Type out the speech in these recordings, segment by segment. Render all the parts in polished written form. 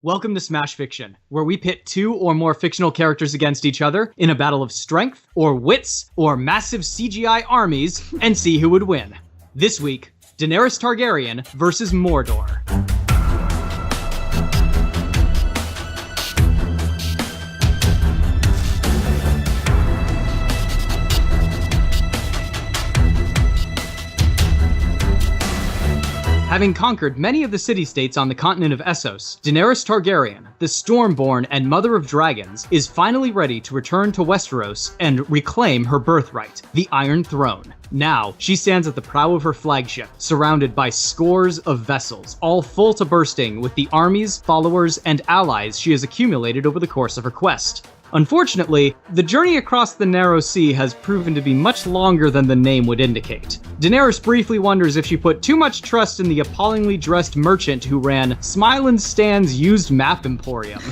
Welcome to Smash Fiction, where we pit two or more fictional characters against each other in a battle of strength, or wits, or massive CGI armies, and see who would win. This week, Daenerys Targaryen versus Mordor. Having conquered many of the city-states on the continent of Essos, Daenerys Targaryen, the Stormborn and Mother of Dragons, is finally ready to return to Westeros and reclaim her birthright, the Iron Throne. Now, she stands at the prow of her flagship, surrounded by scores of vessels, all full to bursting with the armies, followers, and allies she has accumulated over the course of her quest. Unfortunately, the journey across the narrow sea has proven to be much longer than the name would indicate. Daenerys briefly wonders if she put too much trust in the appallingly dressed merchant who ran Smile and Stan's used map emporium.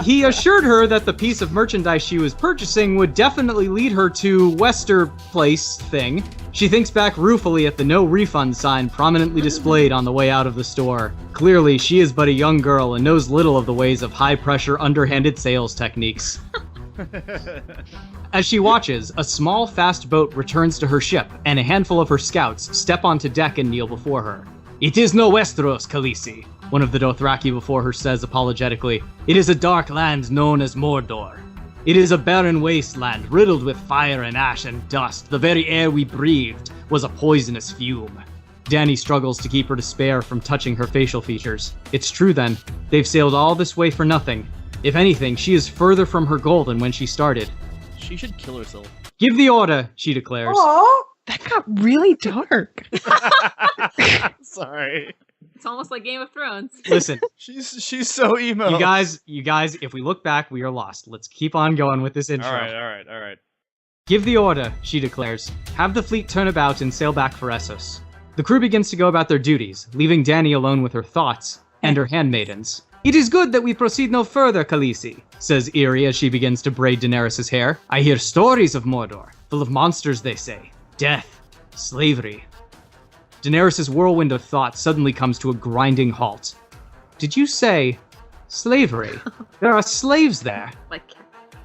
He assured her that the piece of merchandise she was purchasing would definitely lead her to Wester Place thing. She thinks back ruefully at the no refund sign prominently displayed on the way out of the store. Clearly, she is but a young girl and knows little of the ways of high-pressure, underhanded sales techniques. As she watches, a small, fast boat returns to her ship, and a handful of her scouts step onto deck and kneel before her. "It is no Westeros, Khaleesi," one of the Dothraki before her says apologetically. "It is a dark land known as Mordor. It is a barren wasteland riddled with fire and ash and dust. The very air we breathed was a poisonous fume." Dany struggles to keep her despair from touching her facial features. It's true then. They've sailed all this way for nothing. If anything, she is further from her goal than when she started. She should kill herself. "Give the order," she declares. Aww, that got really dark. Sorry. It's almost like Game of Thrones. Listen. She's so emo. You guys, if we look back, we are lost. Let's keep on going with this intro. All right. "Give the order," she declares. "Have the fleet turn about and sail back for Essos." The crew begins to go about their duties, leaving Dany alone with her thoughts and her handmaidens. "It is good that we proceed no further, Khaleesi," says Eerie as she begins to braid Daenerys' hair. "I hear stories of Mordor, full of monsters, they say. Death, slavery." Daenerys' whirlwind of thought suddenly comes to a grinding halt. "Did you say slavery? There are slaves there." Like,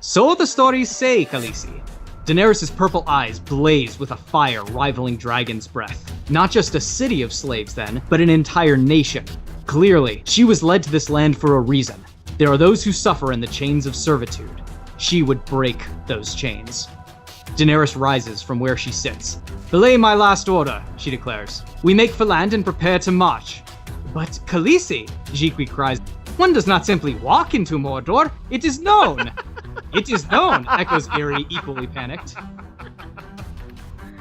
"So the stories say, Khaleesi." Daenerys' purple eyes blaze with a fire rivaling dragon's breath. Not just a city of slaves then, but an entire nation. Clearly, she was led to this land for a reason. There are those who suffer in the chains of servitude. She would break those chains. Daenerys rises from where she sits. "Belay my last order," she declares. "We make for land and prepare to march." "But Khaleesi," Jiqui cries, "one does not simply walk into Mordor. It is known." "It is known," echoes Eerie, equally panicked.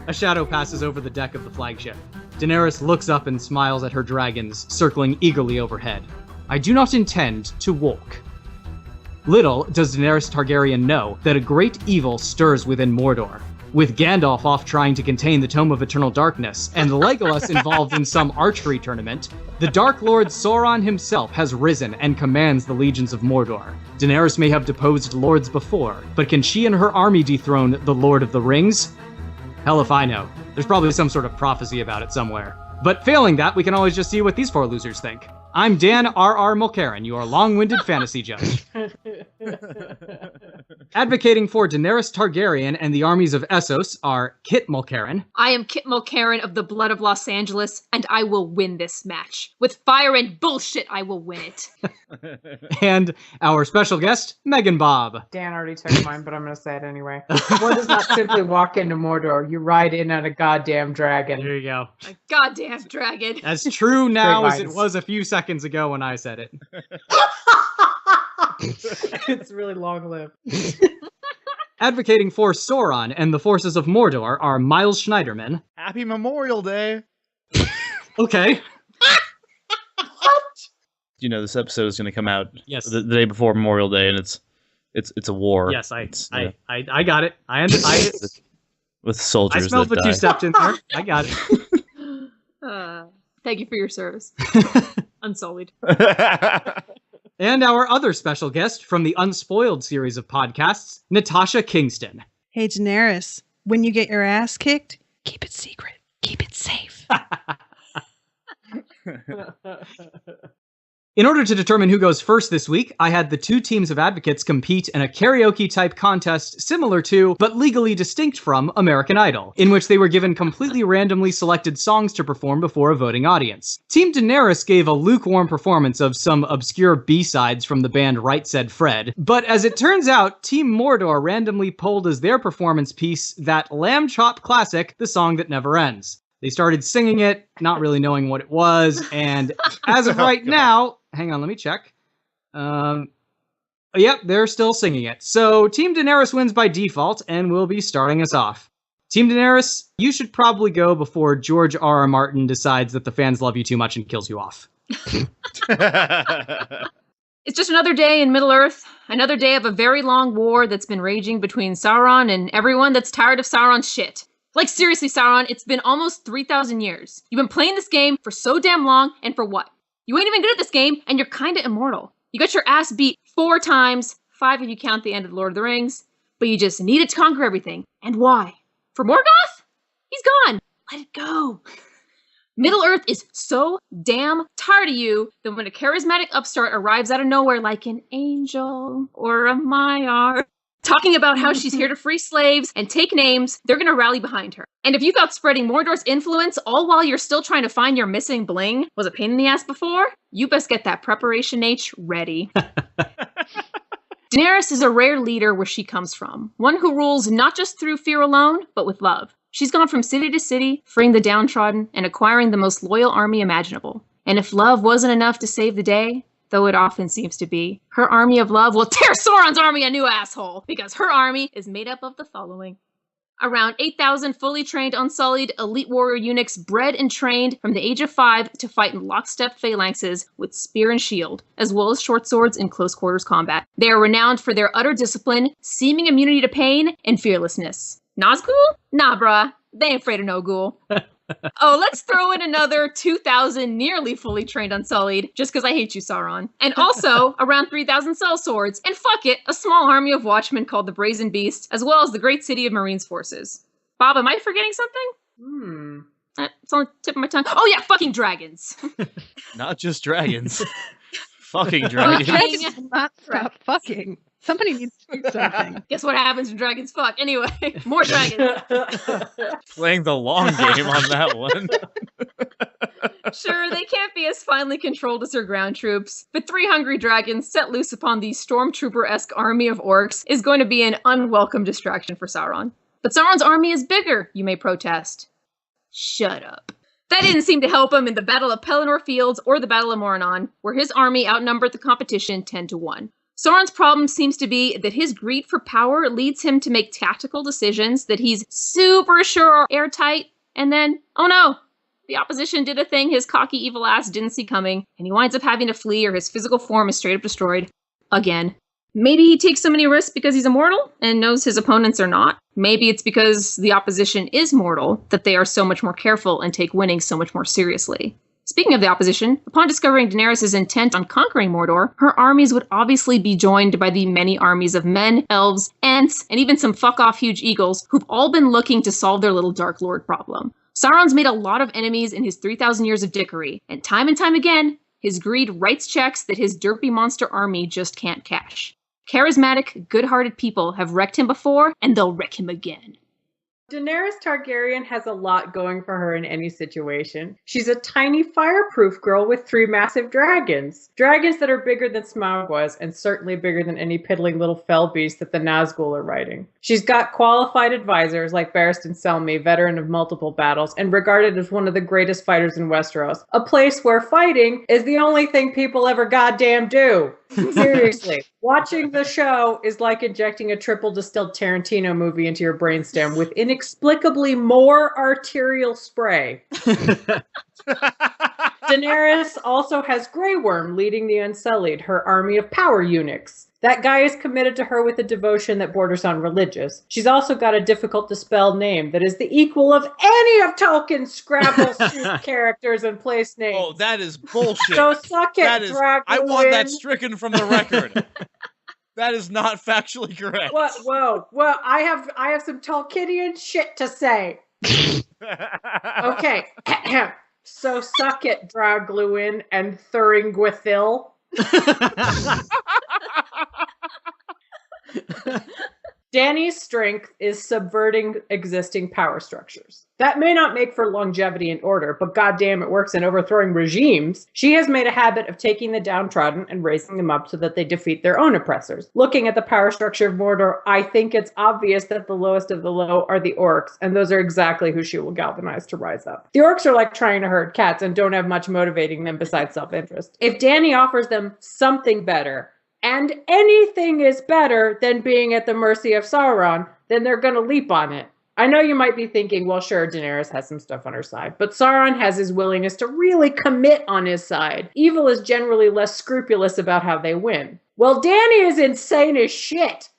A shadow passes over the deck of the flagship. Daenerys looks up and smiles at her dragons, circling eagerly overhead. "I do not intend to walk." Little does Daenerys Targaryen know that a great evil stirs within Mordor. With Gandalf off trying to contain the Tome of Eternal Darkness, and Legolas involved in some archery tournament, the Dark Lord Sauron himself has risen and commands the legions of Mordor. Daenerys may have deposed lords before, but can she and her army dethrone the Lord of the Rings? Hell if I know. There's probably some sort of prophecy about it somewhere. But failing that, we can always just see what these four losers think. I'm Dan R.R. Mulcairn, your long-winded fantasy judge. Advocating for Daenerys Targaryen and the armies of Essos are Kit Mulcairn. I am Kit Mulcairn of the Blood of Los Angeles, and I will win this match. With fire and bullshit, I will win it. And our special guest, Meganbob. Dan already took mine, but I'm going to say it anyway. One does not simply walk into Mordor. You ride in on a goddamn dragon. There you go. A goddamn dragon. As true now as it minds. was a few seconds ago when I said it. It's really long-lived. Advocating for Sauron and the forces of Mordor are Miles Schneiderman. Happy Memorial Day. Okay. You know, this episode is going to come out Yes. the day before Memorial Day, and it's a war. Yes, I got it. I with soldiers smelled that what die. you stepped in there. I got it. Thank you for your service. Unsullied. And our other special guest from the Unspoiled series of podcasts, Natasha Kingston. Hey, Daenerys, when you get your ass kicked, keep it secret. Keep it safe. In order to determine who goes first this week, I had the two teams of advocates compete in a karaoke-type contest similar to, but legally distinct from, American Idol, in which they were given completely randomly selected songs to perform before a voting audience. Team Daenerys gave a lukewarm performance of some obscure B-sides from the band Right Said Fred, but as it turns out, Team Mordor randomly pulled as their performance piece that lamb chop classic, The Song That Never Ends. They started singing it, not really knowing what it was, and as of right now, hang on, let me check. Yep, they're still singing it. So Team Daenerys wins by default, and will be starting us off. Team Daenerys, you should probably go before George R.R. Martin decides that the fans love you too much and kills you off. It's just another day in Middle-earth, another day of a very long war that's been raging between Sauron and everyone that's tired of Sauron's shit. Like, seriously, Sauron, it's been almost 3,000 years. You've been playing this game for so damn long, and for what? You ain't even good at this game, and you're kinda immortal. You got your ass beat 4 times, 5 if you count the end of Lord of the Rings, but you just needed to conquer everything. And why? For Morgoth? He's gone. Let it go. Middle-earth is so damn tired of you that when a charismatic upstart arrives out of nowhere like an angel or a Maiar, talking about how she's here to free slaves and take names, they're gonna rally behind her. And if you thought spreading Mordor's influence all while you're still trying to find your missing bling was a pain in the ass before, you best get that Preparation H ready. Daenerys is a rare leader where she comes from, one who rules not just through fear alone, but with love. She's gone from city to city, freeing the downtrodden and acquiring the most loyal army imaginable. And if love wasn't enough to save the day, though it often seems to be, her army of love will tear Sauron's army a new asshole, because her army is made up of the following. Around 8,000 fully trained Unsullied elite warrior eunuchs bred and trained from the age of 5 to fight in lockstep phalanxes with spear and shield, as well as short swords in close quarters combat. They are renowned for their utter discipline, seeming immunity to pain, and fearlessness. Nazgul? Nah, bruh. They ain't afraid of no ghoul. Oh, let's throw in another 2,000 nearly fully trained Unsullied, just because I hate you, Sauron. And also, around 3,000 sellswords, and fuck it, a small army of watchmen called the Brazen Beast, as well as the great city of Marines forces. Bob, am I forgetting something? It's on the tip of my tongue. Oh yeah, fucking dragons. Not just dragons. Fucking dragons. Dragons will not stop fucking. Somebody needs to do something. Guess what happens when dragons fuck? Anyway, more dragons. Playing the long game on that one. Sure, they can't be as finely controlled as her ground troops, but 3 hungry dragons set loose upon the stormtrooper-esque army of orcs is going to be an unwelcome distraction for Sauron. But Sauron's army is bigger, you may protest. Shut up. That didn't seem to help him in the Battle of Pelennor Fields or the Battle of Morannon, where his army outnumbered the competition 10-1. Sauron's problem seems to be that his greed for power leads him to make tactical decisions that he's super sure are airtight, and then, oh no, the opposition did a thing his cocky evil ass didn't see coming, and he winds up having to flee or his physical form is straight up destroyed. Again. Maybe he takes so many risks because he's immortal and knows his opponents are not. Maybe it's because the opposition is mortal that they are so much more careful and take winning so much more seriously. Speaking of the opposition, upon discovering Daenerys' intent on conquering Mordor, her armies would obviously be joined by the many armies of men, elves, ents, and even some fuck-off huge eagles who've all been looking to solve their little Dark Lord problem. Sauron's made a lot of enemies in his 3,000 years of dickery, and time again, his greed writes checks that his derpy monster army just can't cash. Charismatic, good-hearted people have wrecked him before, and they'll wreck him again. Daenerys Targaryen has a lot going for her in any situation. She's a tiny fireproof girl with 3 massive dragons. Dragons that are bigger than Smaug was, and certainly bigger than any piddling little fell beast that the Nazgul are riding. She's got qualified advisors like Barristan Selmy, veteran of multiple battles, and regarded as one of the greatest fighters in Westeros. A place where fighting is the only thing people ever goddamn do. Seriously. Watching the show is like injecting a triple distilled Tarantino movie into your brainstem with inexplicably more arterial spray. Daenerys also has Grey Worm leading the Unsullied, her army of power eunuchs. That guy is committed to her with a devotion that borders on religious. She's also got a difficult to spell name that is the equal of any of Tolkien's Scrabble soup characters and place names. Oh, that is bullshit. So suck it, Dragon. I want that stricken from the record. That is not factually correct. What? Whoa. Well, I have some Tolkienian shit to say. Okay. So suck it, Dragluin and Thuringwithil. Dany's strength is subverting existing power structures. That may not make for longevity and order, but goddamn, it works in overthrowing regimes. She has made a habit of taking the downtrodden and raising them up so that they defeat their own oppressors. Looking at the power structure of Mordor, I think it's obvious that the lowest of the low are the orcs, and those are exactly who she will galvanize to rise up. The orcs are like trying to herd cats and don't have much motivating them besides self-interest. If Dany offers them something better, and anything is better than being at the mercy of Sauron, then they're going to leap on it. I know you might be thinking, well, sure, Daenerys has some stuff on her side, but Sauron has his willingness to really commit on his side. Evil is generally less scrupulous about how they win. Well, Dany is insane as shit.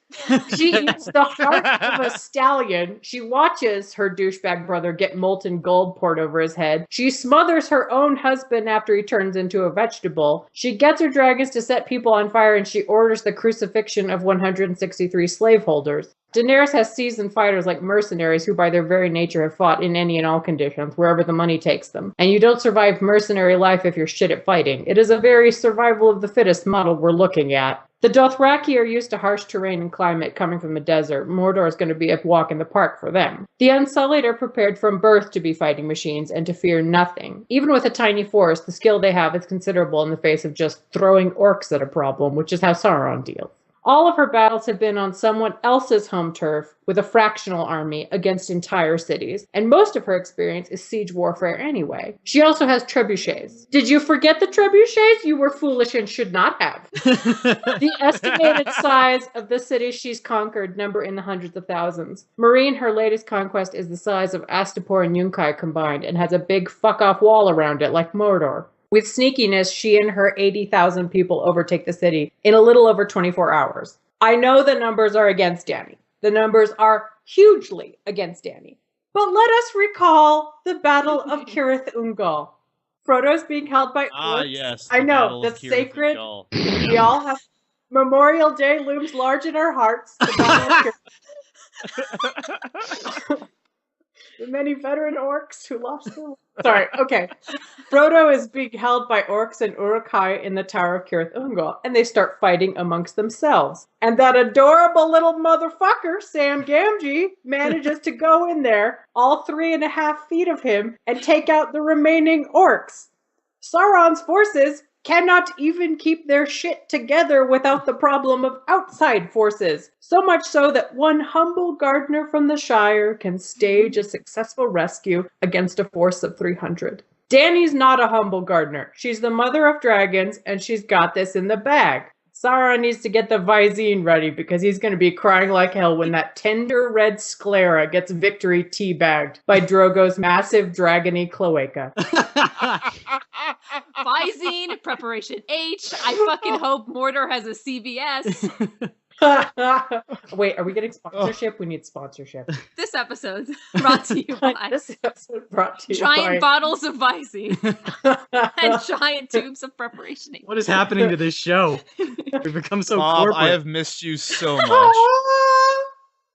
She eats the heart of a stallion. She watches her douchebag brother get molten gold poured over his head. She smothers her own husband after he turns into a vegetable. She gets her dragons to set people on fire, and she orders the crucifixion of 163 slaveholders. Daenerys has seasoned fighters like mercenaries who by their very nature have fought in any and all conditions, wherever the money takes them. And you don't survive mercenary life if you're shit at fighting. It is a very survival of the fittest model we're looking at. The Dothraki are used to harsh terrain and climate coming from the desert. Mordor is going to be a walk in the park for them. The Unsullied are prepared from birth to be fighting machines and to fear nothing. Even with a tiny force, the skill they have is considerable in the face of just throwing orcs at a problem, which is how Sauron deals. All of her battles have been on someone else's home turf with a fractional army against entire cities, and most of her experience is siege warfare anyway. She also has trebuchets. Did you forget the trebuchets? You were foolish and should not have. The estimated size of the cities she's conquered number in the hundreds of thousands. Meereen, her latest conquest, is the size of Astapor and Yunkai combined and has a big fuck-off wall around it like Mordor. With sneakiness, she and her 80,000 people overtake the city in a little over 24 hours. I know the numbers are against Dany. The numbers are hugely against Dany. But let us recall the Battle of Cirith Ungol. Frodo's being held by orcs. Ah, yes. I know, that's sacred. We all have... Memorial Day looms large in our hearts. The Battle of Cirith. The many veteran orcs who lost their lives. Sorry, okay. Frodo is being held by orcs and Uruk-hai in the Tower of Cirith Ungol, and they start fighting amongst themselves. And that adorable little motherfucker, Sam Gamgee, manages to go in there, all 3.5 feet of him, and take out the remaining orcs. Sauron's forces cannot even keep their shit together without the problem of outside forces. So much so that one humble gardener from the Shire can stage a successful rescue against a force of 300. Dany's not a humble gardener. She's the mother of dragons, and she's got this in the bag. Sauron needs to get the Visine ready because he's going to be crying like hell when that tender red sclera gets victory teabagged by Drogo's massive dragony cloaca. Visine, Preparation H. I fucking hope Mordor has a CVS. Wait, are we getting sponsorship? We need sponsorship. This episode's brought to you by giant bottles of Visine and giant tubes of Preparation H. What is happening to this show? We've become so Bob, corporate. I have missed you so much.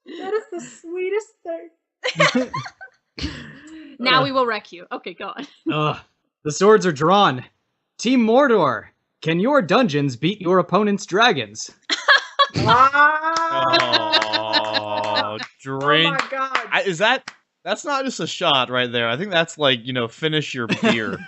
That is the sweetest thing. Now we will wreck you. Okay, go on. Ugh. The swords are drawn. Team Mordor, can your dungeons beat your opponent's dragons? Oh, drink. Oh my god. That's not just a shot right there. I think that's like, finish your beer.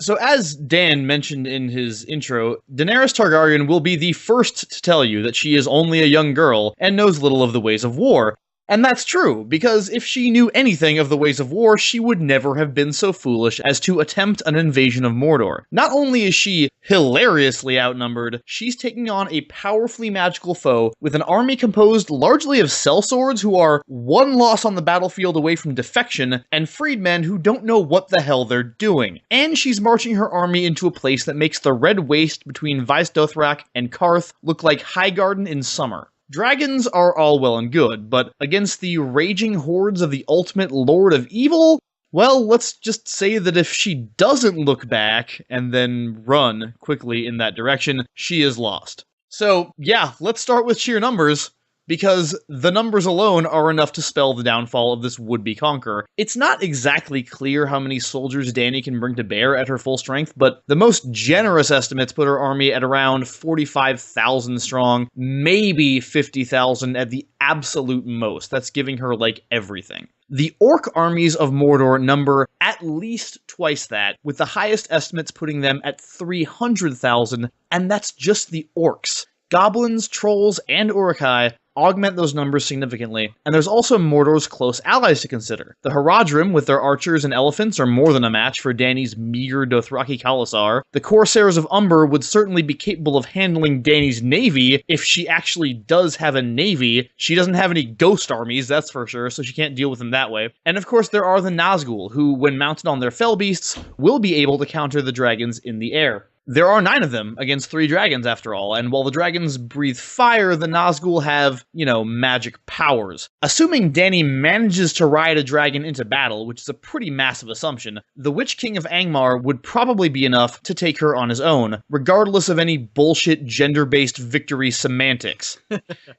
So as Dan mentioned in his intro, Daenerys Targaryen will be the first to tell you that she is only a young girl and knows little of the ways of war. And that's true, because if she knew anything of the ways of war, she would never have been so foolish as to attempt an invasion of Mordor. Not only is she hilariously outnumbered, she's taking on a powerfully magical foe with an army composed largely of sellswords who are one loss on the battlefield away from defection, and freedmen who don't know what the hell they're doing. And she's marching her army into a place that makes the red waste between Vaes Dothrak and Karth look like Highgarden in summer. Dragons are all well and good, but against the raging hordes of the ultimate Lord of Evil, well, let's just say that if she doesn't look back and then run quickly in that direction, she is lost. So, yeah, let's start with sheer numbers. because the numbers alone are enough to spell the downfall of this would-be conqueror. It's not exactly clear how many soldiers Dany can bring to bear at her full strength, but the most generous estimates put her army at around 45,000 strong, maybe 50,000 at the absolute most. That's giving her, like, everything. The orc armies of Mordor number at least twice that, with the highest estimates putting them at 300,000, and that's just the orcs. Goblins, trolls, and Uruk-hai augment those numbers significantly, and there's also Mordor's close allies to consider. The Haradrim, with their archers and elephants, are more than a match for Dany's meager Dothraki Khalasar. The Corsairs of Umber would certainly be capable of handling Dany's navy if she actually does have a navy. She doesn't have any ghost armies, that's for sure, so she can't deal with them that way. And of course there are the Nazgul, who, when mounted on their fell beasts, will be able to counter the dragons in the air. There are 9 of them against 3 dragons after all, and while the dragons breathe fire, the Nazgul have, magic powers. Assuming Dany manages to ride a dragon into battle, which is a pretty massive assumption, the Witch King of Angmar would probably be enough to take her on his own, regardless of any bullshit gender-based victory semantics.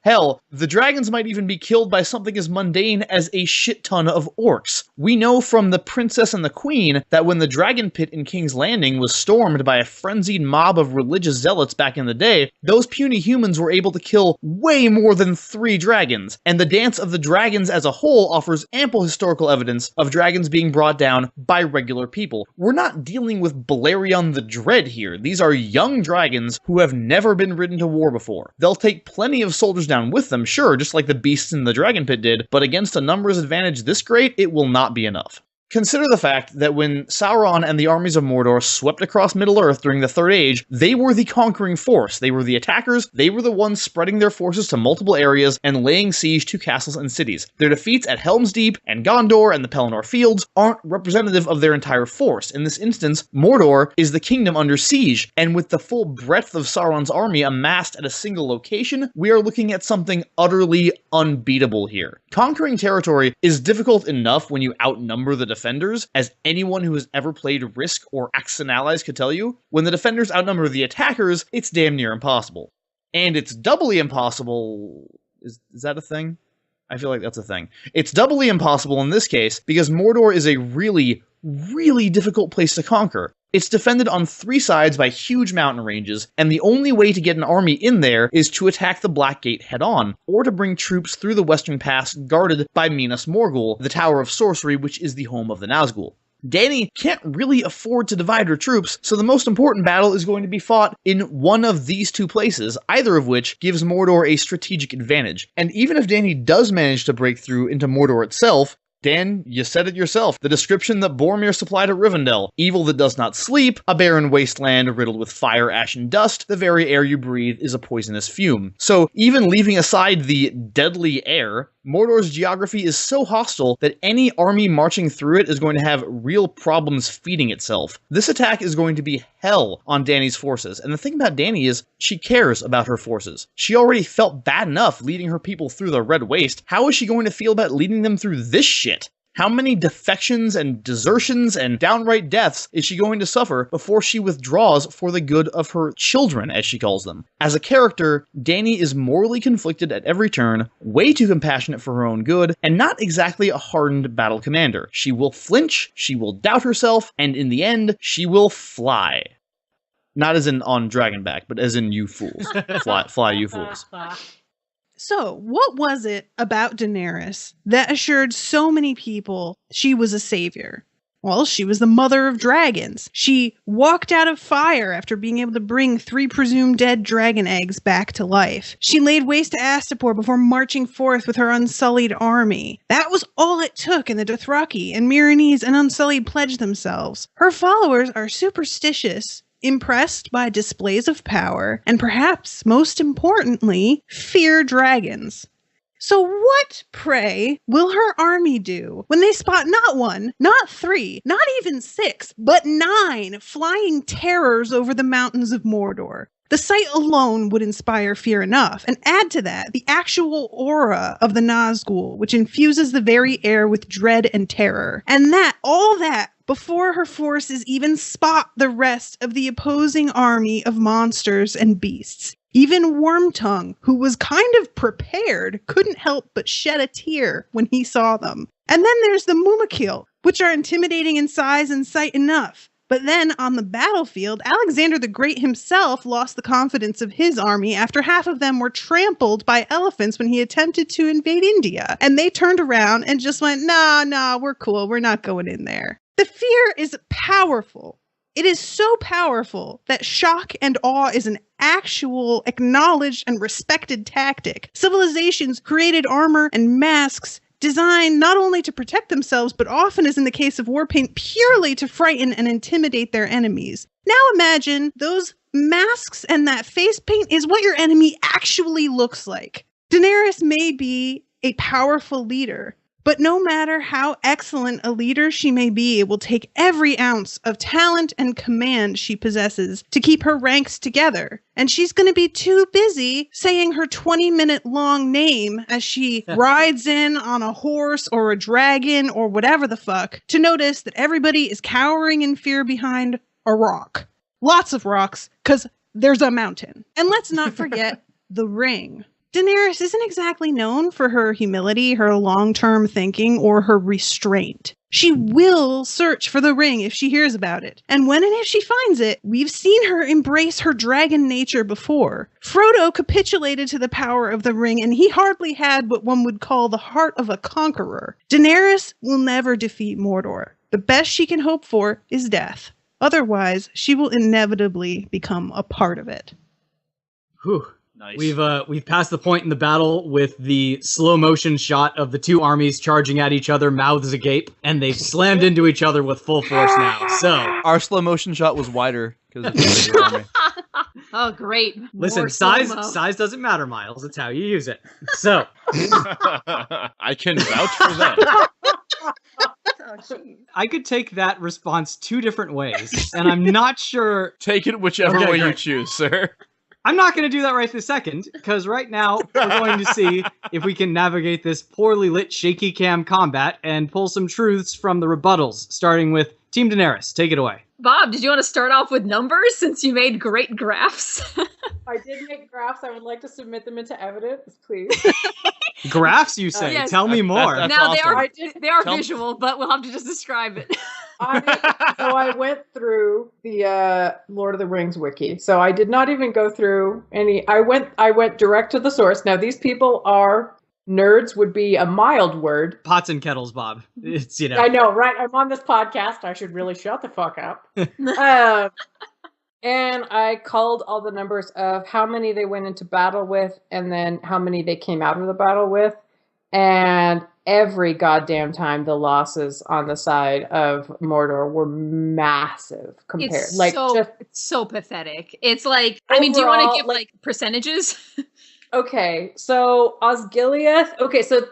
Hell, the dragons might even be killed by something as mundane as a shit ton of orcs. We know from The Princess and the Queen that when the dragon pit in King's Landing was stormed by a frenzied mob of religious zealots back in the day, those puny humans were able to kill way more than 3 dragons, and the Dance of the Dragons as a whole offers ample historical evidence of dragons being brought down by regular people. We're not dealing with Balerion the Dread here. These are young dragons who have never been ridden to war before. They'll take plenty of soldiers down with them, sure, just like the beasts in the Dragon Pit did, but against a numbers advantage this great, it will not be enough. Consider the fact that when Sauron and the armies of Mordor swept across Middle-earth during the Third Age, they were the conquering force. They were the attackers, they were the ones spreading their forces to multiple areas and laying siege to castles and cities. Their defeats at Helm's Deep and Gondor and the Pelennor Fields aren't representative of their entire force. In this instance, Mordor is the kingdom under siege, and with the full breadth of Sauron's army amassed at a single location, we are looking at something utterly unbeatable here. Conquering territory is difficult enough when you outnumber the defenders, as anyone who has ever played Risk or Axis and Allies could tell you. When the defenders outnumber the attackers, it's damn near impossible. And it's doubly impossible... Is that a thing? I feel like that's a thing. It's doubly impossible in this case because Mordor is a really, really difficult place to conquer. It's defended on 3 sides by huge mountain ranges, and the only way to get an army in there is to attack the Black Gate head-on, or to bring troops through the Western Pass guarded by Minas Morgul, the Tower of Sorcery, which is the home of the Nazgul. Dany can't really afford to divide her troops, so the most important battle is going to be fought in one of these 2 places, either of which gives Mordor a strategic advantage. And even if Dany does manage to break through into Mordor itself, Dan, you said it yourself. The description that Boromir supplied at Rivendell. Evil that does not sleep, a barren wasteland riddled with fire, ash, and dust. The very air you breathe is a poisonous fume. So even leaving aside the deadly air, Mordor's geography is so hostile that any army marching through it is going to have real problems feeding itself. This attack is going to be hell on Dany's forces, and the thing about Dany is she cares about her forces. She already felt bad enough leading her people through the Red Waste. How is she going to feel about leading them through this shit? How many defections and desertions and downright deaths is she going to suffer before she withdraws for the good of her children, as she calls them? As a character, Dany is morally conflicted at every turn, way too compassionate for her own good, and not exactly a hardened battle commander. She will flinch, she will doubt herself, and in the end, she will fly. Not as in on Dragonback, but as in you fools. Fly, you fools. So, what was it about Daenerys that assured so many people she was a savior? Well, she was the mother of dragons. She walked out of fire after being able to bring 3 presumed dead dragon eggs back to life. She laid waste to Astapor before marching forth with her Unsullied army. That was all it took, and the Dothraki and Myronese and Unsullied pledged themselves. Her followers are superstitious, impressed by displays of power, and perhaps most importantly, fear dragons. So what, pray, will her army do when they spot not 1, not 3, not even 6, but 9 flying terrors over the mountains of Mordor? The sight alone would inspire fear enough, and add to that the actual aura of the Nazgul, which infuses the very air with dread and terror. And all that, before her forces even spot the rest of the opposing army of monsters and beasts. Even Wormtongue, who was kind of prepared, couldn't help but shed a tear when he saw them. And then there's the Mumakil, which are intimidating in size and sight enough. But then on the battlefield, Alexander the Great himself lost the confidence of his army after half of them were trampled by elephants when he attempted to invade India. And they turned around and just went, nah, we're cool. We're not going in there. The fear is powerful. It is so powerful that shock and awe is an actual acknowledged and respected tactic. Civilizations created armor and masks designed not only to protect themselves, but often, as in the case of war paint, purely to frighten and intimidate their enemies. Now imagine those masks and that face paint is what your enemy actually looks like. Daenerys may be a powerful leader, but no matter how excellent a leader she may be, it will take every ounce of talent and command she possesses to keep her ranks together. And she's going to be too busy saying her 20-minute long name as she rides in on a horse or a dragon or whatever the fuck to notice that everybody is cowering in fear behind a rock. Lots of rocks, because there's a mountain. And let's not forget the ring. Daenerys isn't exactly known for her humility, her long-term thinking, or her restraint. She will search for the ring if she hears about it. And when and if she finds it, we've seen her embrace her dragon nature before. Frodo capitulated to the power of the ring, and he hardly had what one would call the heart of a conqueror. Daenerys will never defeat Mordor. The best she can hope for is death. Otherwise, she will inevitably become a part of it. Whew. Nice. We've passed the point in the battle with the slow motion shot of the two armies charging at each other, mouths agape, and they've slammed into each other with full force now. So Our slow motion shot was wider because of the bigger army. Oh, great. listen, More size slow-mo. doesn't matter, Miles. It's how you use it. So I can vouch for that. Oh, jeez. I could take that response two different ways, and I'm not sure. Take it whichever Okay, way you great. choose, sir. I'm not going to do that right this second, because right now we're going to see if we can navigate this poorly lit shaky cam combat and pull some truths from the rebuttals, starting with Team Daenerys. Take it away. Bob, did you want to start off with numbers since you made great graphs? I did make graphs. I would like to submit them into evidence, please. Graphs, you say? Yes. Tell me more. That's now awesome. they are Tell- visual, but we'll have to just describe it. I went through the Lord of the Rings wiki. So I did not even go through any. I went direct to the source. Now these people are nerds, would be a mild word. Pots and kettles, Bob. It's, you know. I know, right? I'm on this podcast. I should really shut the fuck up. And I called all the numbers of how many they went into battle with and then how many they came out of the battle with. And every goddamn time the losses on the side of Mordor were massive compared. It's so pathetic. It's like, I mean, do you want to Overall, give like percentages? Okay, so Osgiliath. Okay, so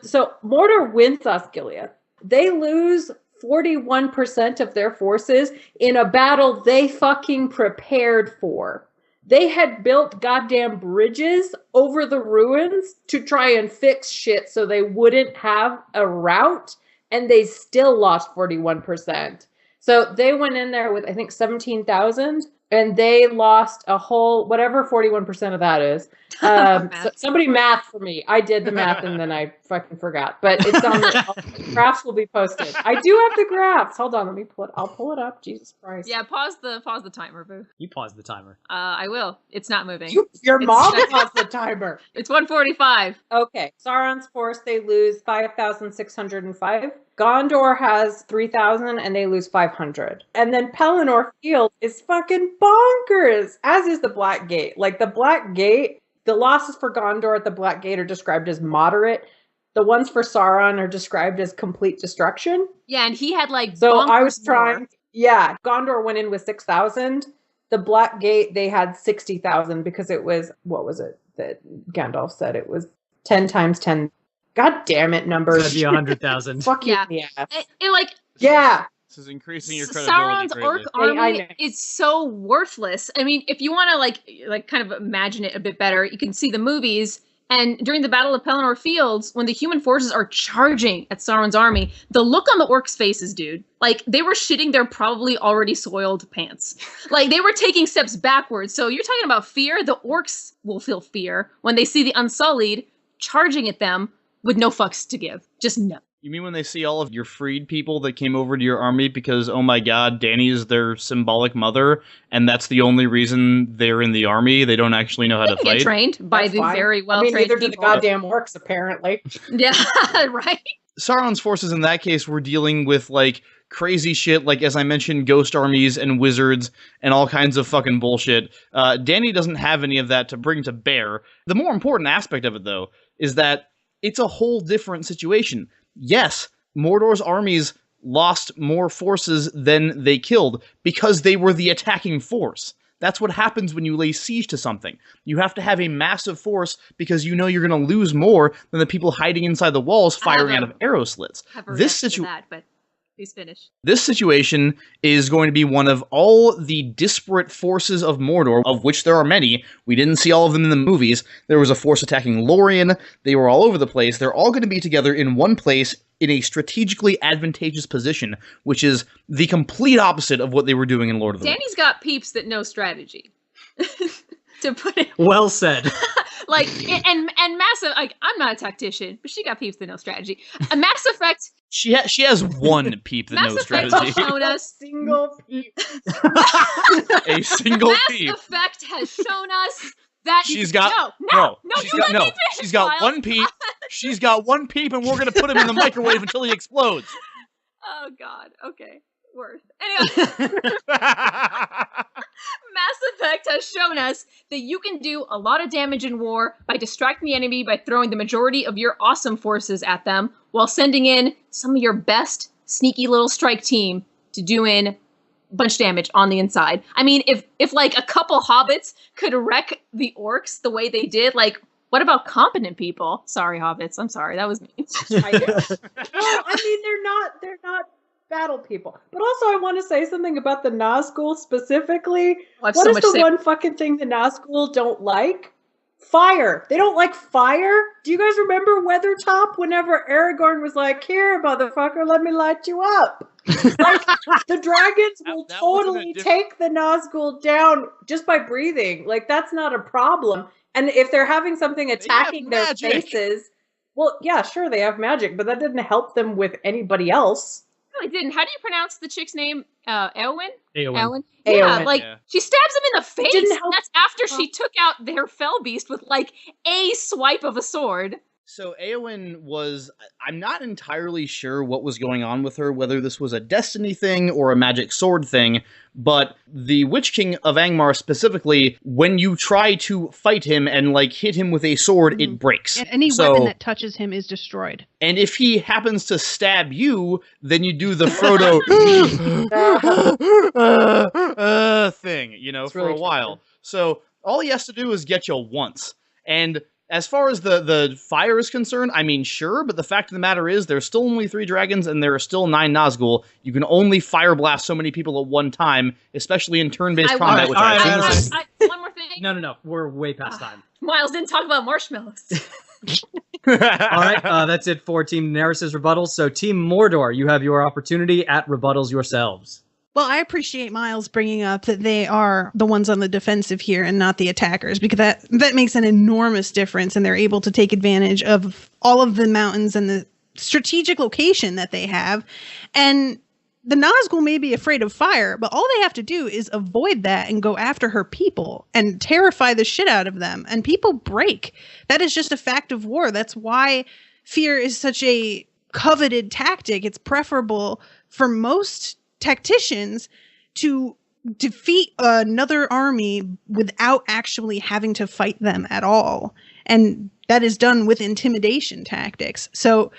Mordor wins Osgiliath. They lose 41% of their forces in a battle they fucking prepared for. They had built goddamn bridges over the ruins to try and fix shit so they wouldn't have a route, and they still lost 41%. So they went in there with, I think, 17,000, and they lost a whole, whatever 41% of that is. So somebody math for me. I did the math and then I fucking forgot. But it's on the graphs will be posted. I do have the graphs. Hold on, let me pull it. I'll pull it up. Jesus Christ. Yeah, pause the timer, boo. You pause the timer. I will. It's not moving. Your It's- mom paused the timer. It's 1:45. Okay. Sauron's force, they lose 5,605. Gondor has 3,000 and they lose 500. And then Pelennor Field is fucking bonkers, as is the Black Gate. Like the Black Gate, the losses for Gondor at the Black Gate are described as moderate. The ones for Sauron are described as complete destruction. Yeah, and he had like So I was bonkers more. trying. Yeah, Gondor went in with 6,000. The Black Gate, they had 60,000 because it was, what was it that Gandalf said? It was 10 times 10. God damn it, numbers. That'd be 100,000. Fuck you Yeah. in the ass. It like Yeah. This is increasing your credibility Sauron's greatly. orc I know. army is so worthless. I mean, if you want to like kind of imagine it a bit better, you can see the movies And during the Battle of Pelennor Fields, when the human forces are charging at Sauron's army, the look on the orcs' faces, dude, like they were shitting their probably already soiled pants. Like they were taking steps backwards. So you're talking about fear. The orcs will feel fear when they see the Unsullied charging at them with no fucks to give. Just no. You mean when they see all of your freed people that came over to your army because, oh my god, Dany is their symbolic mother, and that's the only reason they're in the army? They don't actually know how to fight? Get trained by That's the fine. very well-trained neither do the people. goddamn orcs, apparently. Yeah, right? Sauron's forces in that case were dealing with, like, crazy shit, like, as I mentioned, ghost armies and wizards and all kinds of fucking bullshit. Dany doesn't have any of that to bring to bear. The more important aspect of it, though, is that it's a whole different situation. Yes, Mordor's armies lost more forces than they killed because they were the attacking force. That's what happens when you lay siege to something. You have to have a massive force because you know you're going to lose more than the people hiding inside the walls firing out of arrow slits. Please finish. This situation is going to be one of all the disparate forces of Mordor, of which there are many. We didn't see all of them in the movies. There was a force attacking Lorien. They were all over the place. They're all going to be together in one place in a strategically advantageous position, which is the complete opposite of what they were doing in Lord of the Rings. Danny's got peeps that know strategy. To put it Well said. like and massive like I'm not a tactician, but she got peeps that know strategy. A Mass Effect She has one peep that Mass knows Effect strategy. has shown us Single peep. A single Mass peep. Effect has shown us that She's got she's got one peep. She's got one peep, and we're gonna put him in the microwave until he explodes. Oh god. Okay. Worth. Anyway. Mass Effect has shown us that you can do a lot of damage in war by distracting the enemy by throwing the majority of your awesome forces at them while sending in some of your best sneaky little strike team to do in a bunch of damage on the inside. I mean, if like a couple hobbits could wreck the orcs the way they did, like what about competent people? Sorry, hobbits. I'm sorry. That was me. Well, I mean, they're not battle people. But also, I want to say something about the Nazgul specifically. What is the one fucking thing the Nazgul don't like? Fire. They don't like fire. Do you guys remember Weathertop? Whenever Aragorn was like, "Here, motherfucker, let me light you up." Like, the dragons will totally take the Nazgul down just by breathing. Like, that's not a problem. And if they're having something attacking their faces, well, yeah, sure, they have magic, but that didn't help them with anybody else. No, it didn't. How do you pronounce the chick's name? Eowyn? Eowyn. Yeah, like, she stabs him in the face. Didn't help. That's after she took out their fell beast with, like, a swipe of a sword. So Eowyn was, I'm not entirely sure what was going on with her, whether this was a destiny thing or a magic sword thing, but the Witch King of Angmar specifically, when you try to fight him and, like, hit him with a sword, it breaks. And any weapon that touches him is destroyed. And if he happens to stab you, then you do the Frodo thing, you know, it's for really a while. True. So all he has to do is get you once. And as far as the fire is concerned, I mean, sure, but the fact of the matter is there's still only 3 dragons and there are still 9 Nazgul. You can only fire blast so many people at one time, especially in turn-based combat, which I think one more thing. No. We're way past time. Miles didn't talk about marshmallows. All right, that's it for Team Daenerys' rebuttals. So Team Mordor, you have your opportunity at rebuttals yourselves. Well, I appreciate Miles bringing up that they are the ones on the defensive here and not the attackers, because that makes an enormous difference, and they're able to take advantage of all of the mountains and the strategic location that they have. And the Nazgul may be afraid of fire, but all they have to do is avoid that and go after her people and terrify the shit out of them. And people break. That is just a fact of war. That's why fear is such a coveted tactic. It's preferable for most tacticians to defeat another army without actually having to fight them at all. And that is done with intimidation tactics. So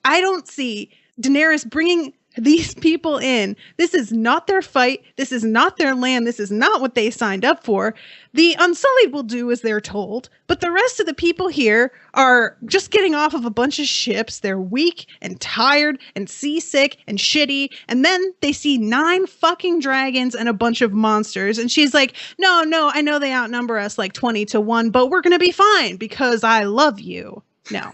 I don't see Daenerys bringing these people in. This is not their fight. This is not their land. This is not what they signed up for. The Unsullied will do as they're told, but the rest of the people here are just getting off of a bunch of ships. They're weak and tired and seasick and shitty. And then they see 9 fucking dragons and a bunch of monsters. And she's like, no, I know they outnumber us like 20-1, but we're going to be fine because I love you. No,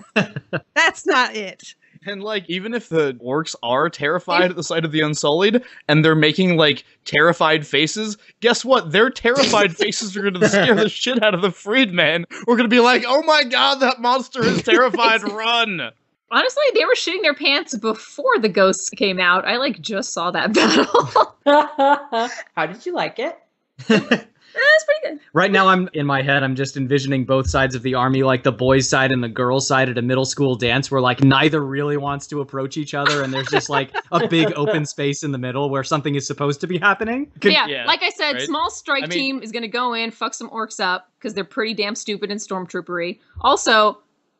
that's not it. And, like, even if the orcs are terrified at the sight of the Unsullied, and they're making, like, terrified faces, guess what? Their terrified faces are going to scare the shit out of the freedmen. We're going to be like, oh my god, that monster is terrified, run! Honestly, they were shitting their pants before the ghosts came out. I, like, just saw that battle. How did you like it? That's pretty good. Right now, in my head, I'm just envisioning both sides of the army, like the boys' side and the girls' side at a middle school dance where, like, neither really wants to approach each other, and there's just, like, a big open space in the middle where something is supposed to be happening. Yeah, like I said, right? small strike team is going to go in, fuck some orcs up, because they're pretty damn stupid and stormtroopery. Also,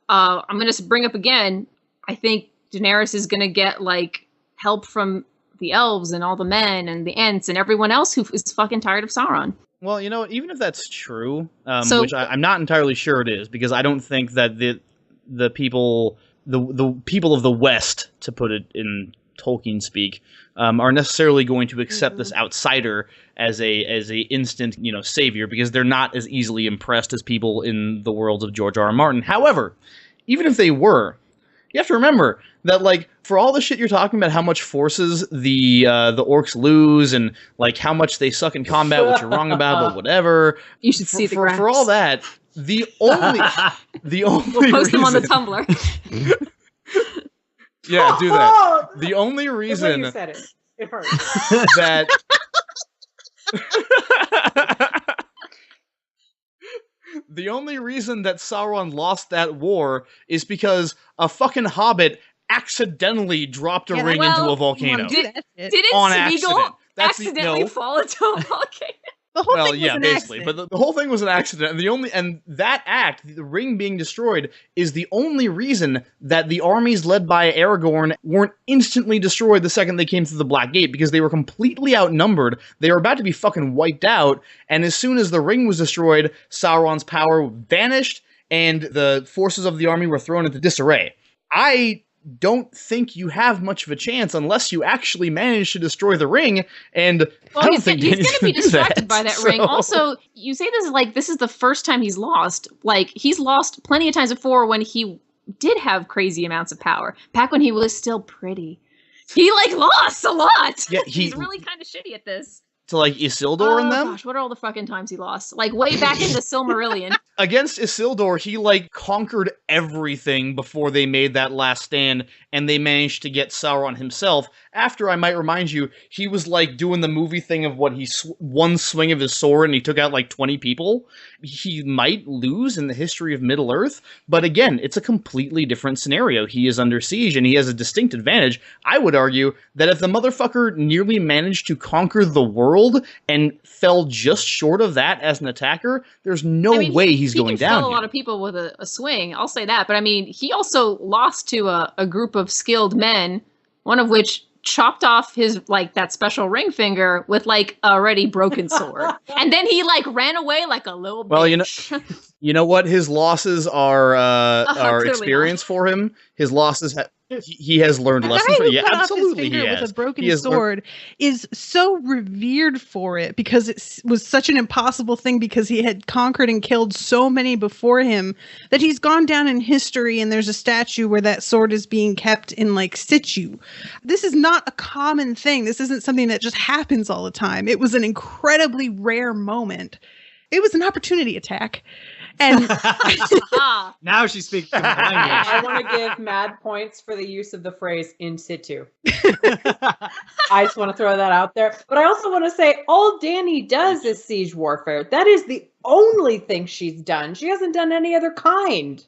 I'm going to bring up again, I think Daenerys is going to get, like, help from the elves and all the men and the Ents and everyone else who is fucking tired of Sauron. Well, you know what? Even if that's true, which I'm not entirely sure it is, because I don't think that the people of the West, to put it in Tolkien speak, are necessarily going to accept this outsider as a instant, savior, because they're not as easily impressed as people in the world of George R.R. Martin. However, even if they were, you have to remember that, like, for all the shit you're talking about, how much forces the orcs lose, and like how much they suck in combat, which you're wrong about, but whatever. You should see the graphs. For all that, the only we'll post them on the Tumblr. Yeah, do that. The only reason you said it. It hurts. that the only reason that Sauron lost that war is because a fucking hobbit accidentally dropped a ring into a volcano. Didn't On Smeagol accident. accidentally fall into a volcano? The whole thing was an basically, accident. but the whole thing was an accident, and that act, the ring being destroyed, is the only reason that the armies led by Aragorn weren't instantly destroyed the second they came through the Black Gate, because they were completely outnumbered. They were about to be fucking wiped out, and as soon as the ring was destroyed, Sauron's power vanished, and the forces of the army were thrown into disarray. I don't think you have much of a chance unless you actually manage to destroy the ring, and I don't think he's going to be distracted that, by that ring. Also, you say this is the first time he's lost. Like, he's lost plenty of times before when he did have crazy amounts of power. Back when he was still pretty. He, like, lost a lot. Yeah, he's really kind of shitty at this. To, like, Isildur and them? Gosh, what are all the fucking times he lost? Like, way back in the Silmarillion. Against Isildur, he, like, conquered everything before they made that last stand, and they managed to get Sauron himself. After, I might remind you, he was, like, doing the movie thing of what one swing of his sword, and he took out, like, 20 people. He might lose in the history of Middle-earth, but again, it's a completely different scenario. He is under siege, and he has a distinct advantage. I would argue that if the motherfucker nearly managed to conquer the world and fell just short of that as an attacker, there's no way he's going down. He can kill a lot of people with a swing, I'll say that. But I mean, he also lost to a group of skilled men, one of which chopped off his, like, that special ring finger with, like, a already broken sword. And then he, like, ran away like a little bitch. Well, you know what? His losses are experience for him. His losses he has learned lessons. Yeah, absolutely. He has. With a broken sword is so revered for it because it was such an impossible thing, because he had conquered and killed so many before him that he's gone down in history, and there's a statue where that sword is being kept in, like, situ. This is not a common thing. This isn't something that just happens all the time. It was an incredibly rare moment. It was an opportunity attack. And now she speaks to my language. I want to give mad points for the use of the phrase in situ. I just want to throw that out there. But I also want to say all Dany does is siege warfare. That is the only thing she's done. She hasn't done any other kind.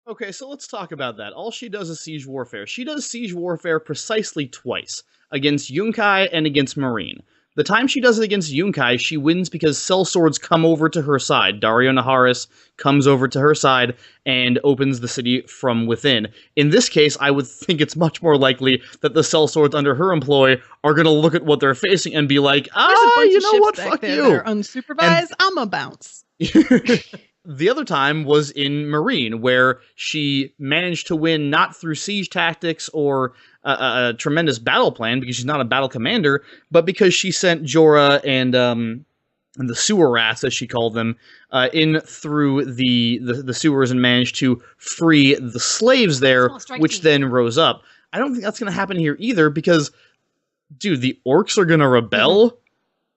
Okay, so let's talk about that. All she does is siege warfare. She does siege warfare precisely twice, against Yunkai and against Meereen. The time she does it against Yunkai, she wins because sellswords come over to her side. Dario Naharis comes over to her side and opens the city from within. In this case, I would think it's much more likely that the sellswords under her employ are going to look at what they're facing and be like, you know what, fuck you. They're unsupervised, I'm a bounce. The other time was in Marine, where she managed to win not through siege tactics or a tremendous battle plan, because she's not a battle commander, but because she sent Jorah and the sewer rats, as she called them, in through the sewers and managed to free the slaves there, which then rose up. I don't think that's going to happen here either, because, dude, the orcs are going to rebel?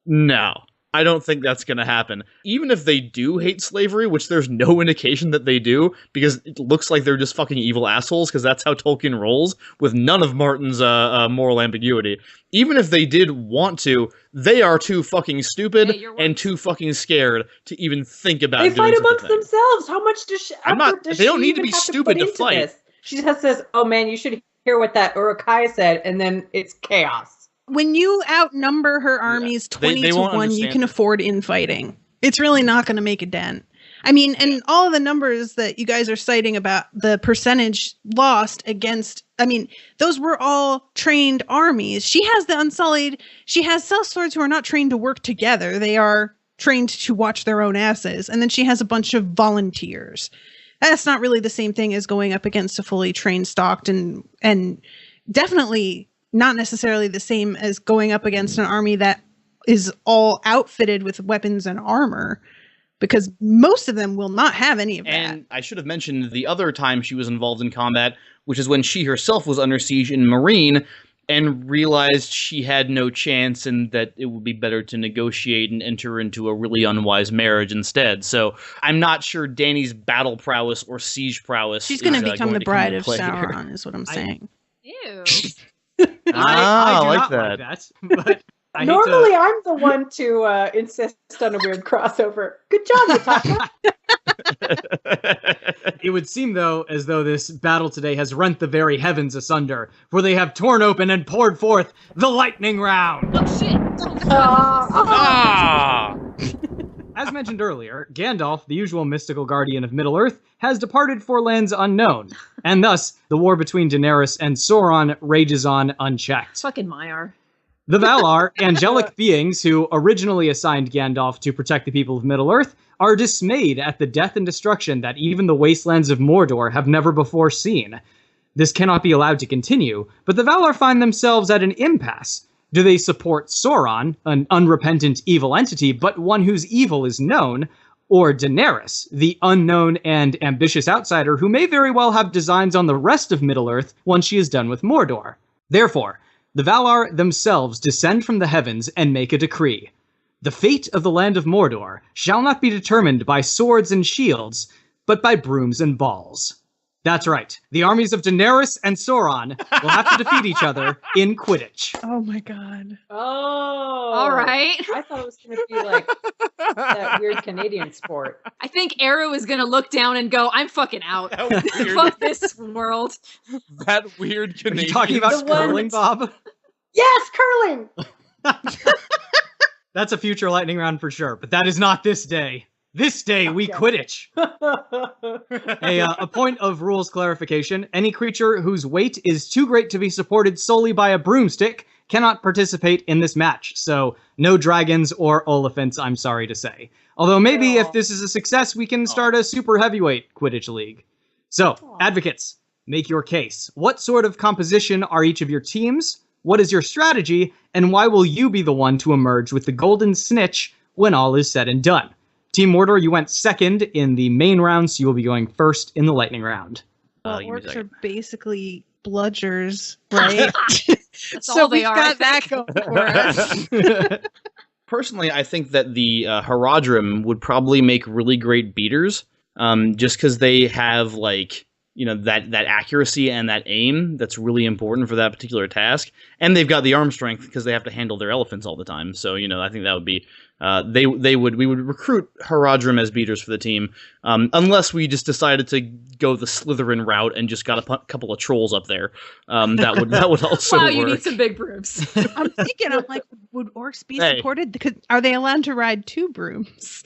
No. I don't think that's going to happen. Even if they do hate slavery, which there's no indication that they do, because it looks like they're just fucking evil assholes, because that's how Tolkien rolls, with none of Martin's moral ambiguity. Even if they did want to, they are too fucking stupid and too fucking scared to even think about doing They fight such a amongst thing. themselves. How much does she... They don't need to be stupid to fight. This? She just says, oh man, you should hear what that Urukai said, and then it's chaos. When you outnumber her armies 20 to 1, you can afford infighting. It's really not going to make a dent. I mean, and all of the numbers that you guys are citing about the percentage lost against, I mean, those were all trained armies. She has the Unsullied. She has sellswords who are not trained to work together. They are trained to watch their own asses. And then she has a bunch of volunteers. That's not really the same thing as going up against a fully trained stocked and definitely not necessarily the same as going up against an army that is all outfitted with weapons and armor, because most of them will not have any of that. And I should have mentioned the other time she was involved in combat, which is when she herself was under siege in Marine and realized she had no chance and that it would be better to negotiate and enter into a really unwise marriage instead. So I'm not sure Dany's battle prowess or siege prowess She's going to become the bride of Sauron, Sauron, is what I'm saying. Ew. I do like not that. like that. But Normally, I'm the one to insist on a weird crossover. Good job, Natasha. It would seem, though, as though this battle today has rent the very heavens asunder, for they have torn open and poured forth the lightning round. Oh shit! As mentioned earlier, Gandalf, the usual mystical guardian of Middle-earth, has departed for lands unknown, and thus the war between Daenerys and Sauron rages on unchecked. Fucking Maiar. The Valar, angelic beings who originally assigned Gandalf to protect the people of Middle-earth, are dismayed at the death and destruction that even the wastelands of Mordor have never before seen. This cannot be allowed to continue, but the Valar find themselves at an impasse. Do they support Sauron, an unrepentant evil entity, but one whose evil is known, or Daenerys, the unknown and ambitious outsider who may very well have designs on the rest of Middle-earth once she is done with Mordor? Therefore, the Valar themselves descend from the heavens and make a decree. The fate of the land of Mordor shall not be determined by swords and shields, but by brooms and balls. That's right. The armies of Daenerys and Sauron will have to defeat each other in Quidditch. Oh my god. Oh. All right. I thought it was going to be like that weird Canadian sport. I think Arrow is gonna look down and go, I'm fucking out. That weird, Fuck this world. that weird Are Canadian. you talking about The one curling, Bob? Yes, curling! That's a future lightning round for sure, but that is not this day. This day, we Okay. Quidditch. A point of rules clarification. Any creature whose weight is too great to be supported solely by a broomstick cannot participate in this match. So, no dragons or Oliphants, I'm sorry to say. Although maybe if this is a success, we can start a super heavyweight Quidditch league. So, advocates, make your case. What sort of composition are each of your teams? What is your strategy? And why will you be the one to emerge with the golden snitch when all is said and done? Team Mordor, you went second in the main round, so you will be going first in the lightning round. Well, give me a orcs are second. basically bludgers, right? That's So all they we've are. got I that think. going for us. Personally, I think that the Haradrim would probably make really great beaters, just because they have, like, you know, that accuracy and that aim that's really important for that particular task. And they've got the arm strength because they have to handle their elephants all the time. So, you know, I think that would be we would recruit Haradrim as beaters for the team, unless we just decided to go the Slytherin route and just got a couple of trolls up there. That would also wow, work. you need some big brooms. I'm like, would orcs be supported? Are they allowed to ride 2 brooms?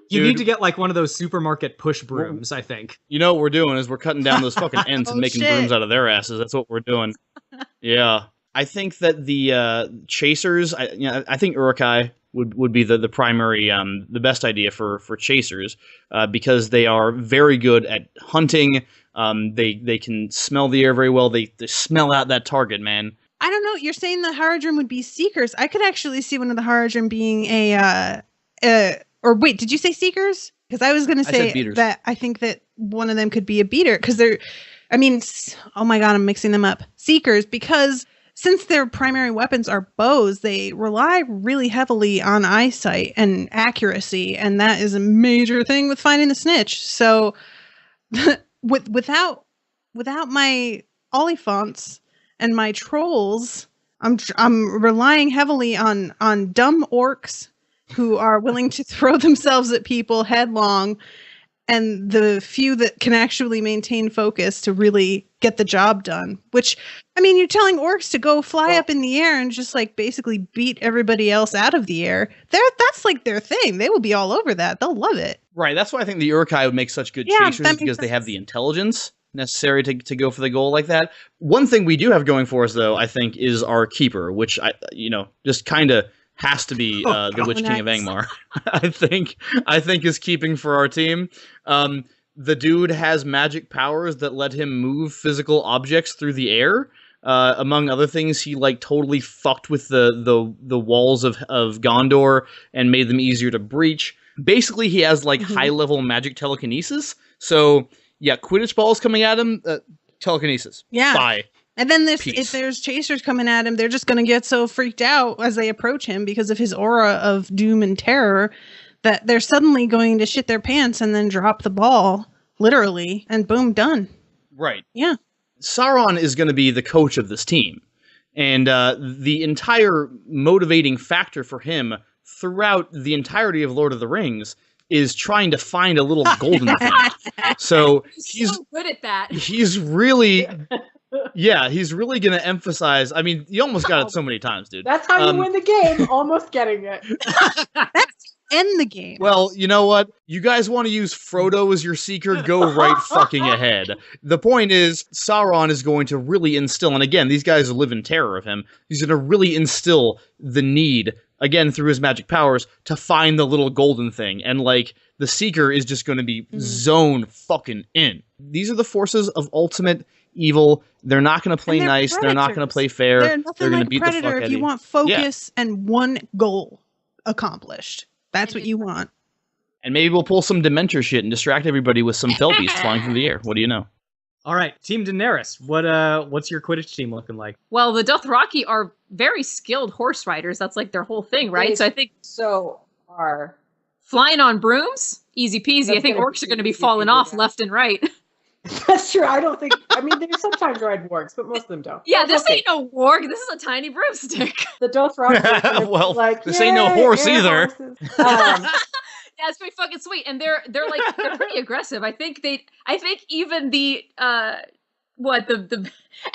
You need to get like one of those supermarket push brooms, I think. You know what we're doing is we're cutting down those fucking ents and making brooms out of their asses. That's what we're doing. Yeah. I think that the chasers, I think Uruk-hai would be the primary, the best idea for chasers, because they are very good at hunting. They can smell the air very well. They smell out that target, man. I don't know. You're saying the Haradrim would be seekers. I could actually see one of the Haradrim being or wait, did you say seekers? Because I was going to say that I think that one of them could be a beater. Because oh my god, I'm mixing them up. Seekers, because since their primary weapons are bows, they rely really heavily on eyesight and accuracy. And that is a major thing with finding the snitch. So without my Oliphants and my trolls, I'm relying heavily on dumb orcs who are willing to throw themselves at people headlong, and the few that can actually maintain focus to really get the job done. Which, you're telling orcs to go fly up in the air and just like basically beat everybody else out of the air. That's like their thing. They will be all over that. They'll love it. Right. That's why I think the Uruk-hai would make such good chasers, because they have the intelligence necessary to go for the goal like that. One thing we do have going for us, though, I think, is our keeper, which just kind of has to be the Witch King of Angmar. I think is keeping for our team. The dude has magic powers that let him move physical objects through the air. Among other things, he like totally fucked with the walls of Gondor and made them easier to breach. Basically, he has like high level magic telekinesis. So yeah, Quidditch balls coming at him, telekinesis. Yeah. Bye. And then if there's chasers coming at him, they're just going to get so freaked out as they approach him because of his aura of doom and terror that they're suddenly going to shit their pants and then drop the ball, literally, and boom, done. Right. Yeah. Sauron is going to be the coach of this team. And the entire motivating factor for him throughout the entirety of Lord of the Rings is trying to find a little golden thing. So he's so good at that. He's really... Yeah, he's really going to emphasize... you almost got it so many times, dude. That's how you win the game, almost getting it. That's end the game. Well, you know what? You guys want to use Frodo as your seeker? Go right fucking ahead. The point is, Sauron is going to really instill... And again, these guys live in terror of him. He's going to really instill the need, again, through his magic powers, to find the little golden thing. And, the seeker is just going to be zoned fucking in. These are the forces of ultimate evil. They're not going to play nice. Predators. They're not going to play fair. They're going to beat the fuck out of you. If you want focus and one goal accomplished, that's what you want. And maybe we'll pull some Dementor shit and distract everybody with some Felbeast flying through the air. What do you know? All right, Team Daenerys. What's your Quidditch team looking like? Well, the Dothraki are very skilled horse riders. That's like their whole thing, right? So I think are flying on brooms, easy peasy. I think orcs are going to be falling off left and right. That's true. I don't think. They sometimes ride wargs, but most of them don't. Yeah, this ain't no warg. This is a tiny broomstick. The Dothraki. Well, this ain't no horse either. Yeah, it's pretty fucking sweet, and they're pretty aggressive. I think even the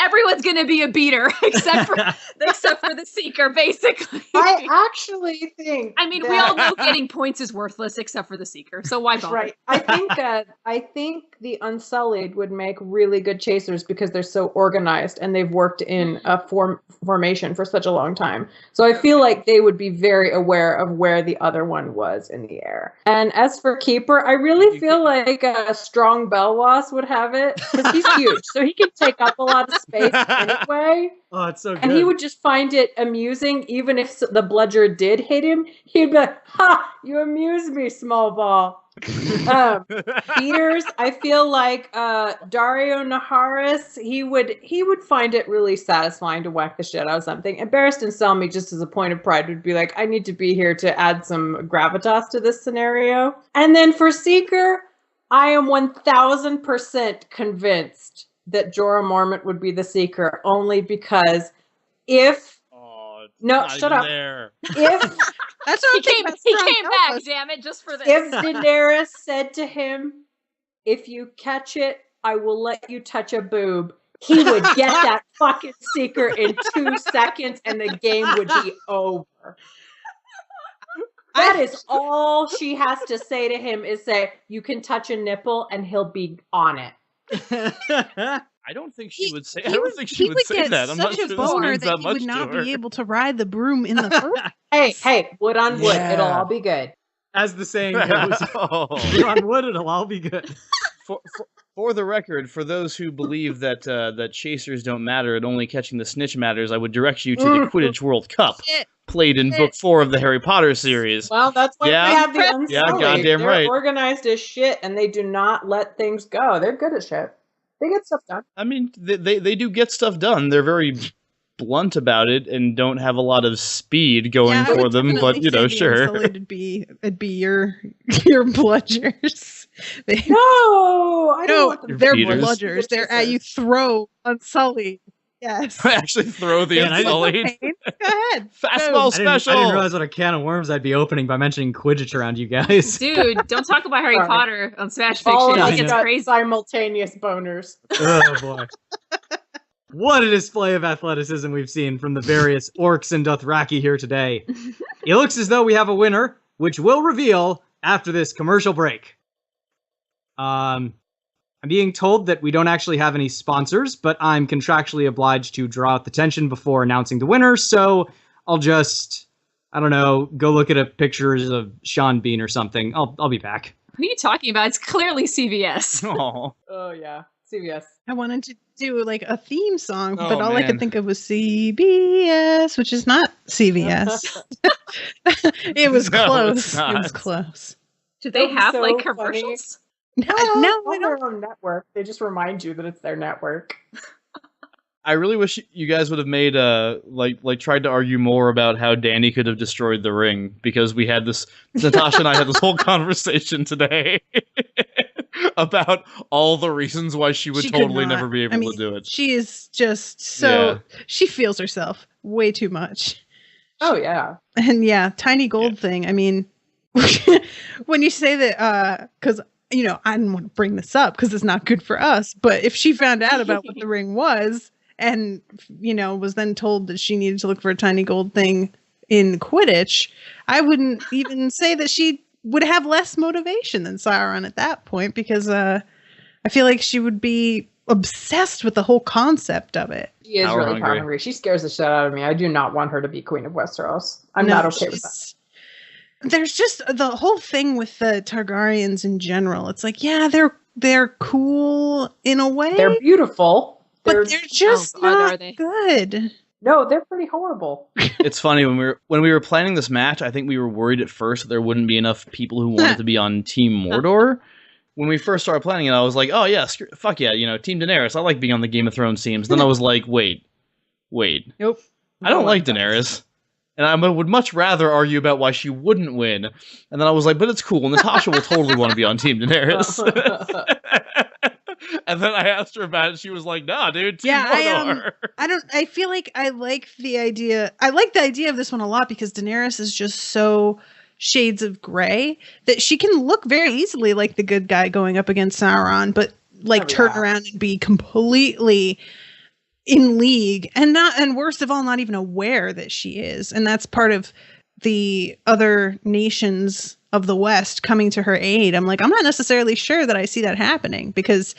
everyone's gonna be a beater except for the seeker, basically. I actually think. We all know getting points is worthless except for the seeker, so why bother? Right. I think the Unsullied would make really good chasers because they're so organized and they've worked in a formation for such a long time. So I feel like they would be very aware of where the other one was in the air. And as for keeper, I really feel like a strong Belwas would have it because he's huge, so he can take up a lot of space anyway. Oh, it's so good. And he would just find it amusing, even if the bludger did hit him. He'd be like, "Ha! You amuse me, small ball." Beaters, I feel like Dario Naharis, he would find it really satisfying to whack the shit out of something. And Barristan Selmy, just as a point of pride, would be like, I need to be here to add some gravitas to this scenario. And then for Seeker, I am 1000% convinced that Jorah Mormont would be the Seeker, only because if No, Not shut even up. There. If That's what He I'm thinking came, about he strong came back, compass. damn it, just for this. if Daenerys said to him, "If you catch it, I will let you touch a boob," he would get that fucking secret in 2 seconds, and the game would be over. That is all she has to say to him is say, "You can touch a nipple," and he'll be on it. I don't think she would say. I He don't would- think she he would would say get that. I'm not such sure a this boner means that that he much would not to her. be able to ride the broom in the first. Hey, wood on wood. Yeah. It'll all be good. As the saying goes, Oh. on wood, it'll all be good. For the record, for those who believe that that chasers don't matter and only catching the snitch matters, I would direct you to the Quidditch World Cup, Shit. played in Book 4 of the Harry Potter series. Well, that's why Yeah. we have the Unsullied. Yeah, goddamn They're right. organized as shit, and they do not let things go. They're good at shit. They get stuff done. I mean, they do get stuff done. They're very blunt about it and don't have a lot of speed going I for would them, but definitely say the sure. Unsullied it'd be your bludgers. No, I don't No, want them they're to Peters. bludgers. They're you throw Unsullied. Yes. Actually throw the Man, I didn't- Unsullied. Go ahead. Fastball I didn't special. realize what a can of worms I'd be opening by mentioning Quidditch around you guys. Dude, don't talk about Harry Sorry. Potter on Smash All Fiction. of I It us know. gets got crazy. simultaneous boners. Oh boy. What a display of athleticism we've seen from the various orcs and Dothraki here today. It looks as though we have a winner, which we'll reveal after this commercial break. I'm being told that we don't actually have any sponsors, but I'm contractually obliged to draw out the tension before announcing the winner, so I'll just, I don't know, go look at a pictures of Sean Bean or something. I'll be back. Who are you talking about? It's clearly CVS. Aw. Oh yeah, CVS. I wanted to do like a theme song, Oh, but all I man. could think of was CBS, which is not CVS. It was No, close. it's It not. was close. Do they That would be have so like funny. commercials? No, No, no, on I don't. their own network. They just remind you that it's their network. I really wish you guys would have made like tried to argue more about how Dany could have destroyed the ring, because we had this Natasha and I had this whole conversation today about all the reasons why she would She could totally not. never be able I mean, to do it. She is just so she feels herself way too much. Oh yeah. And yeah, tiny gold thing. I mean, when you say that, because I didn't want to bring this up because it's not good for us. But if she found out about what the ring was, and was then told that she needed to look for a tiny gold thing in Quidditch, I wouldn't even say that she would have less motivation than Sauron at that point, because I feel like she would be obsessed with the whole concept of it. She is Power really hungry. power hungry. She scares the shit out of me. I do not want her to be Queen of Westeros. I'm not okay with that. There's just the whole thing with the Targaryens in general. It's like, yeah, they're cool in a way, They're beautiful. but they're just Oh, God, not are they? good. No, they're pretty horrible. It's funny when we were planning this match, I think we were worried at first that there wouldn't be enough people who wanted to be on Team Mordor. When we first started planning it, I was like, oh yeah, fuck yeah, Team Daenerys. I like being on the Game of Thrones teams. Then I was like, wait. Nope. I don't No like one does. Daenerys. And I would much rather argue about why she wouldn't win. And then I was like, but it's cool. Natasha will totally want to be on Team Daenerys. And then I asked her about it. She was like, nah, dude, Team Mordor. I feel like I like the idea of this one a lot, because Daenerys is just so shades of gray that she can look very easily like the good guy going up against Sauron, but turn around and be completely in league, and worst of all, not even aware that she is. And that's part of the other nations of the West coming to her aid. I'm like, I'm not necessarily sure that I see that happening, because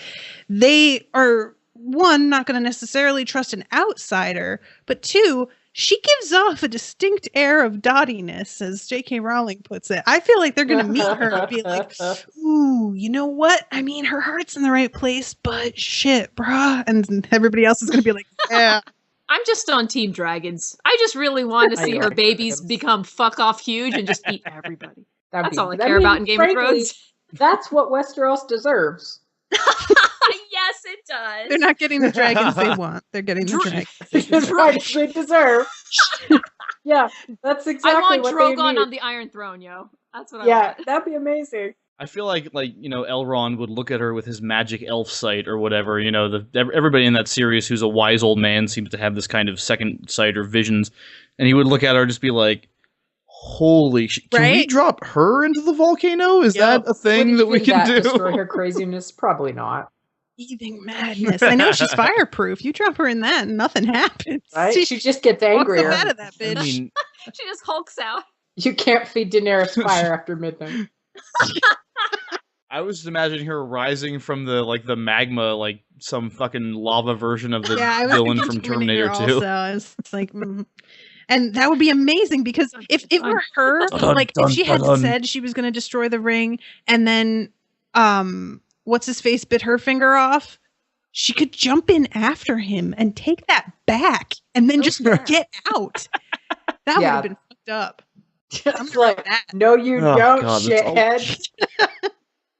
they are, one, not going to necessarily trust an outsider, but two, she gives off a distinct air of dottiness, as J.K. Rowling puts it. I feel like they're going to meet her and be like, ooh, you know what? I mean, her heart's in the right place, but shit, bruh. And everybody else is going to be like, yeah. I'm just on Team Dragons. I just really want to I see her like babies dragons. become fuck off huge and just eat everybody. That's all I I care mean, about in Game frankly, of Thrones. That's what Westeros deserves. Yes, it does. They're not getting the dragons they want. They're getting the dragons. That's right. They deserve. Yeah, that's exactly I want what they Drogon need. on the Iron Throne, yo. That's what I Yeah, want. that'd be amazing. I feel like Elrond would look at her with his magic elf sight or whatever. Everybody in that series who's a wise old man seems to have this kind of second sight or visions. and he would look at her and just be like, holy shit, can we drop her into the volcano? Is that a thing that we can do? Destroy her craziness? Probably not. Heaving madness. I know she's fireproof. You drop her in that and nothing happens. Right? She just gets angrier. Out of that bitch. I mean, she just hulks out. You can't feed Daenerys fire after midnight. I was just imagining her rising from the magma, like some fucking lava version of the villain from Terminator 2. It's like, and that would be amazing because if it were her, if she had said she was going to destroy the ring, and then what's his face bit her finger off, she could jump in after him and take that back, and then just get out. That would have been fucked up. Just like that. No, you don't, shithead.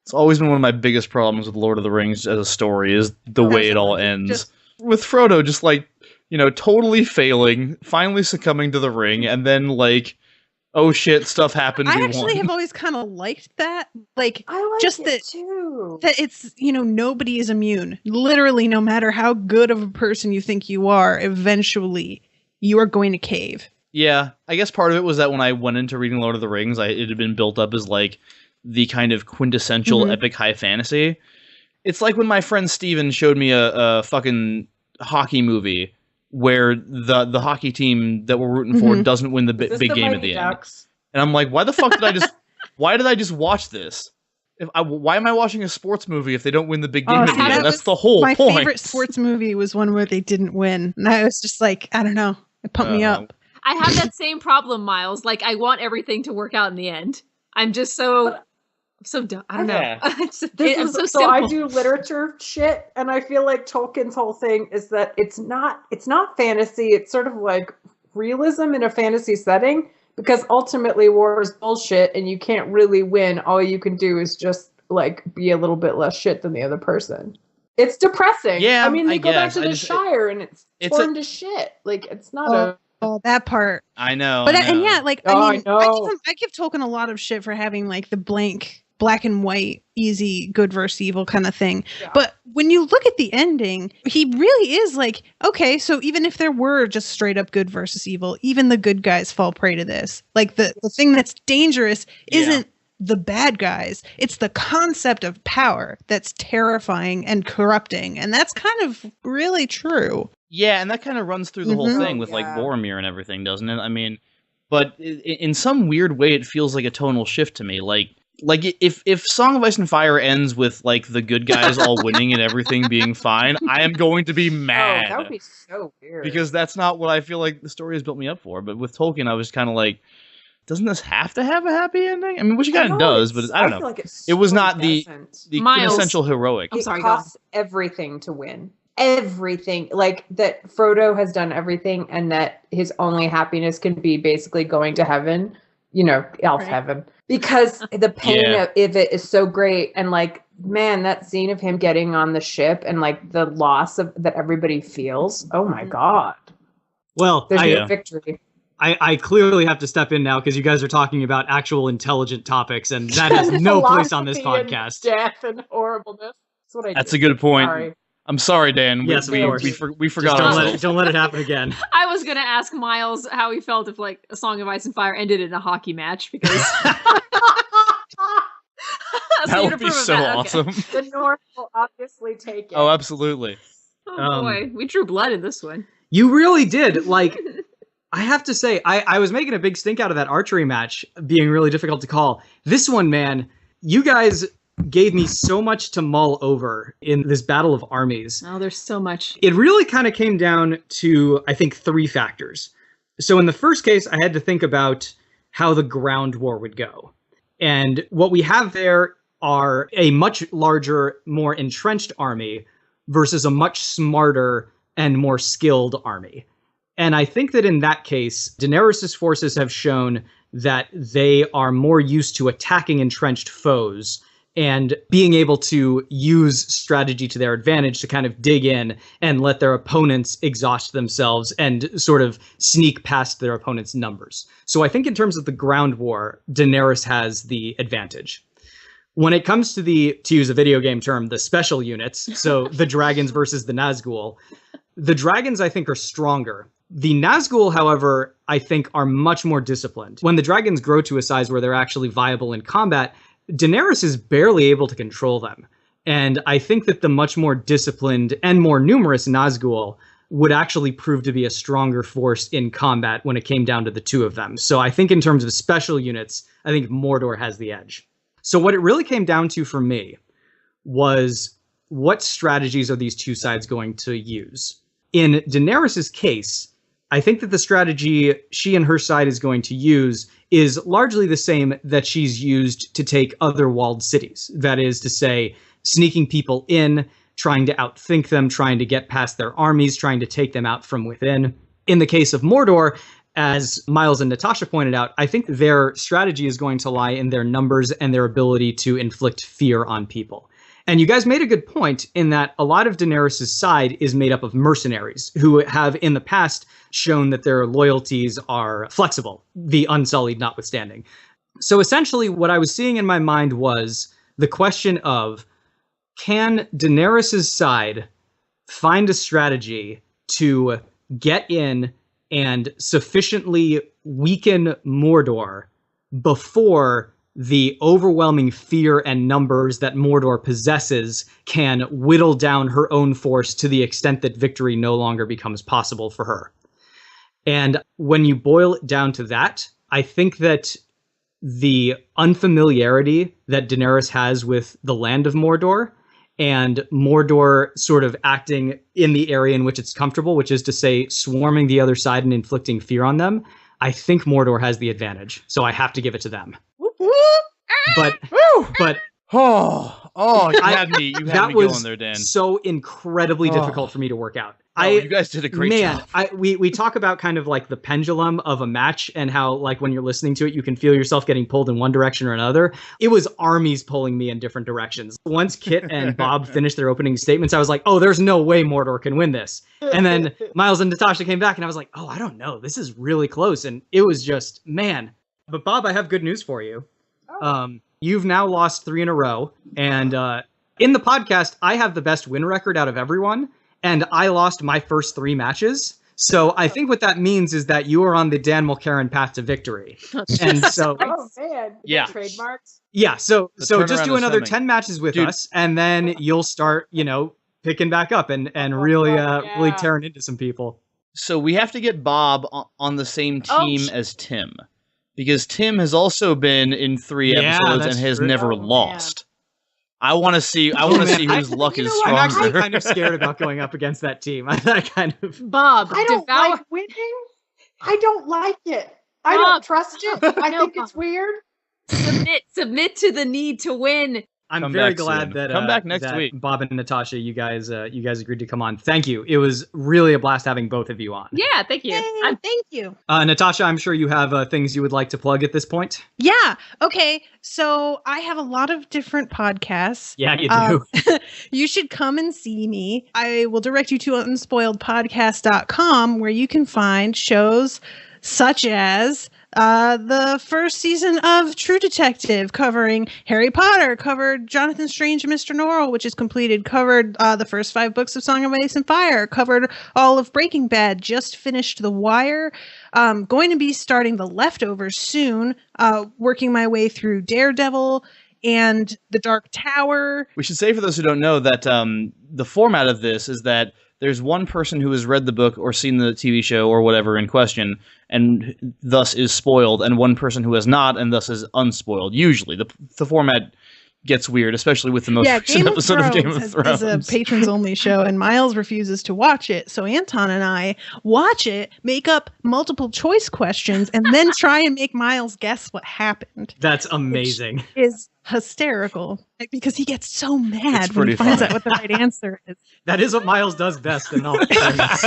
It's always been one of my biggest problems with Lord of the Rings as a story is the way it all ends. With Frodo just totally failing, finally succumbing to the ring, and then oh shit, stuff happened. I actually have always kind of liked that. Like, I like just that too. That it's, nobody is immune. Literally, no matter how good of a person you think you are, eventually you are going to cave. Yeah, I guess part of it was that when I went into reading Lord of the Rings, it had been built up as the kind of quintessential epic high fantasy. It's like when my friend Steven showed me a fucking hockey movie where the hockey team that we're rooting for doesn't win the big game at the end. And I'm like, why the fuck why did I just watch this? Why am I watching a sports movie if they don't win the big game at the end? That's the whole point. My favorite sports movie was one where they didn't win. And I was just like, I don't know. It pumped me up. I have that same problem, Miles. I want everything to work out in the end. I'm just so dumb. I don't know. I'm so simple. I do literature shit, and I feel like Tolkien's whole thing is that it's not fantasy. It's sort of like realism in a fantasy setting, because ultimately war is bullshit, and you can't really win. All you can do is just be a little bit less shit than the other person. It's depressing. Yeah, I mean, they go back to the Shire, and it's torn to shit. It's not Oh, that part. I know. But I know. I give Tolkien a lot of shit for having the black and white, easy, good versus evil kind of thing. Yeah. But when you look at the ending, he really is okay, so even if there were just straight up good versus evil, even the good guys fall prey to this. The thing that's dangerous isn't the bad guys. It's the concept of power that's terrifying and corrupting. And that's kind of really true. Yeah, and that kind of runs through the whole thing with Boromir and everything, doesn't it? I mean, but in some weird way, it feels like a tonal shift to me. If Song of Ice and Fire ends with the good guys all winning and everything being fine, I am going to be mad. Oh, that would be so weird. Because that's not what I feel like the story has built me up for. But with Tolkien, I was kind of doesn't this have to have a happy ending? I mean, which it kind of does, but I don't know. It was not the quintessential heroic. It costs everything to win. Everything, that Frodo has done everything, and that his only happiness can be basically going to heaven, elf heaven, because the pain of it is so great. And man, that scene of him getting on the ship and the loss that everybody feels, oh my god. Well, there's no victory. I clearly have to step in now because you guys are talking about actual intelligent topics, and that has no place on this podcast. Death and horribleness. That's a good point. Sorry. I'm sorry, Dan. Yes, we forgot. Don't let it happen again. I was gonna ask Miles how he felt if A Song of Ice and Fire ended in a hockey match, because that would be so awesome. Okay. The North will obviously take it. Oh, absolutely. Oh boy, we drew blood in this one. You really did. I have to say, I was making a big stink out of that archery match being really difficult to call. This one, man, you guys gave me so much to mull over in this battle of armies. Oh, there's so much. It really kind of came down to, I think, 3 factors. So in the first case, I had to think about how the ground war would go. And what we have there are a much larger, more entrenched army versus a much smarter and more skilled army. And I think that in that case, Daenerys' forces have shown that they are more used to attacking entrenched foes and being able to use strategy to their advantage to kind of dig in and let their opponents exhaust themselves and sort of sneak past their opponent's numbers. So I think in terms of the ground war, Daenerys has the advantage. When it comes to to use a video game term, the special units, so the dragons versus the Nazgul, The dragons, I think, are stronger. The Nazgul, however, I think are much more disciplined. When the dragons grow to a size where they're actually viable in combat, Daenerys is barely able to control them. And I think that the much more disciplined and more numerous Nazgul would actually prove to be a stronger force in combat when it came down to the two of them. So I think in terms of special units, I think Mordor has the edge. So what it really came down to for me was what strategies are these two sides going to use? In Daenerys' case, I think that the strategy she and her side is going to use is largely the same that she's used to take other walled cities. That is to say, sneaking people in, trying to outthink them, trying to get past their armies, trying to take them out from within. In the case of Mordor, as Miles and Natasha pointed out, I think their strategy is going to lie in their numbers and their ability to inflict fear on people. And you guys made a good point in that a lot of Daenerys' side is made up of mercenaries who have in the past shown that their loyalties are flexible, the Unsullied notwithstanding. So essentially what I was seeing in my mind was the question of, can Daenerys' side find a strategy to get in and sufficiently weaken Mordor before the overwhelming fear and numbers that Mordor possesses can whittle down her own force to the extent that victory no longer becomes possible for her? And when you boil it down to that, I think that the unfamiliarity that Daenerys has with the land of Mordor and Mordor sort of acting in the area in which it's comfortable, which is to say swarming the other side and inflicting fear on them, I think Mordor has the advantage. So I have to give it to them. But you had me going there, Dan. So incredibly difficult for me to work out. You guys did a great job. We talk about kind of like the pendulum of a match and how like when you're listening to it, you can feel yourself getting pulled in one direction or another. It was armies pulling me in different directions. Once Kit and Bob finished their opening statements, I was like, oh, there's no way Mordor can win this. And then Miles and Natasha came back and I was like, oh, I don't know. This is really close. And it was just, man. But Bob, I have good news for you. You've now lost 3 in a row. And in the podcast, I have the best win record out of everyone. And I lost my first 3 matches. So I think what that means is that you are on the Dan Mulcairn path to victory. And so, Oh man, Yeah. trademarks. yeah, so just turnaround do is another coming. 10 matches with Dude. us, and then you'll start, picking back up and really yeah. tearing into some people. So we have to get Bob on the same team as Tim. Because Tim has also been in 3 Yeah, episodes that's and has true. never Oh, man. lost. I want to see whose luck is I'm actually stronger. kind of scared about going up against that team. That kind of. Bob, I don't devour. like winning. I don't like it. I Bob. don't trust it. I No, think it's weird. Submit to the need to win. I'm Come very back glad soon. that Come back next that week. Bob and Natasha, you guys agreed to come on. Thank you. It was really a blast having both of you on. Yeah, thank you. Yay, thank you. Natasha, I'm sure you have things you would like to plug at this point. Yeah. Okay. So I have a lot of different podcasts. Yeah, you do. You should come and see me. I will direct you to unspoiledpodcast.com where you can find shows such as the first season of True Detective covering Harry Potter, covered Jonathan Strange and Mr. Norrell, which is completed, covered the first 5 books of Song of Ice and Fire, covered all of Breaking Bad, just finished The Wire, going to be starting The Leftovers soon, working my way through Daredevil and The Dark Tower. We should say for those who don't know that the format of this is that there's one person who has read the book or seen the TV show or whatever in question, and thus is spoiled, and one person who has not, and thus is unspoiled. Usually, the format gets weird, especially with the most recent episode of Game of Thrones. is a patrons-only show, and Miles refuses to watch it, so Anton and I watch it, make up multiple choice questions, and then try and make Miles guess what happened. That's amazing. Is hysterical because he gets so mad It's when he pretty finds funny. out what the right answer is. That is what Miles does best in all things.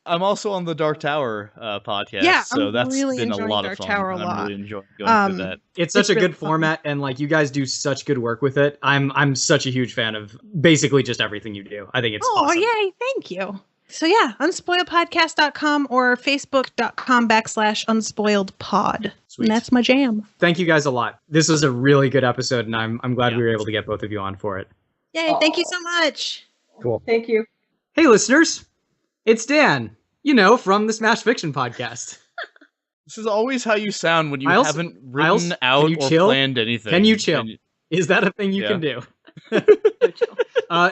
I'm also on the Dark Tower podcast, Yeah, so I'm that's really been a enjoying lot Dark of fun. Tower a and lot. I'm really enjoying going through that. It's such It's a really good fun. format, and like you guys do such good work with it. I'm such a huge fan of basically just everything you do. I think it's Oh, awesome. yay. Thank you. So yeah, unspoiledpodcast.com or facebook.com/unspoiledpod. Sweet. And that's my jam. Thank you guys a lot. This was a really good episode, and I'm glad Yeah. we were able to get both of you on for it. Yay, thank you so much. Cool. Thank you. Hey, listeners. It's Dan, you know, from the Smash Fiction podcast. This is always how you sound when you Miles- haven't written Miles, out can you or chill? planned anything. Can you chill? Is that a thing you can do?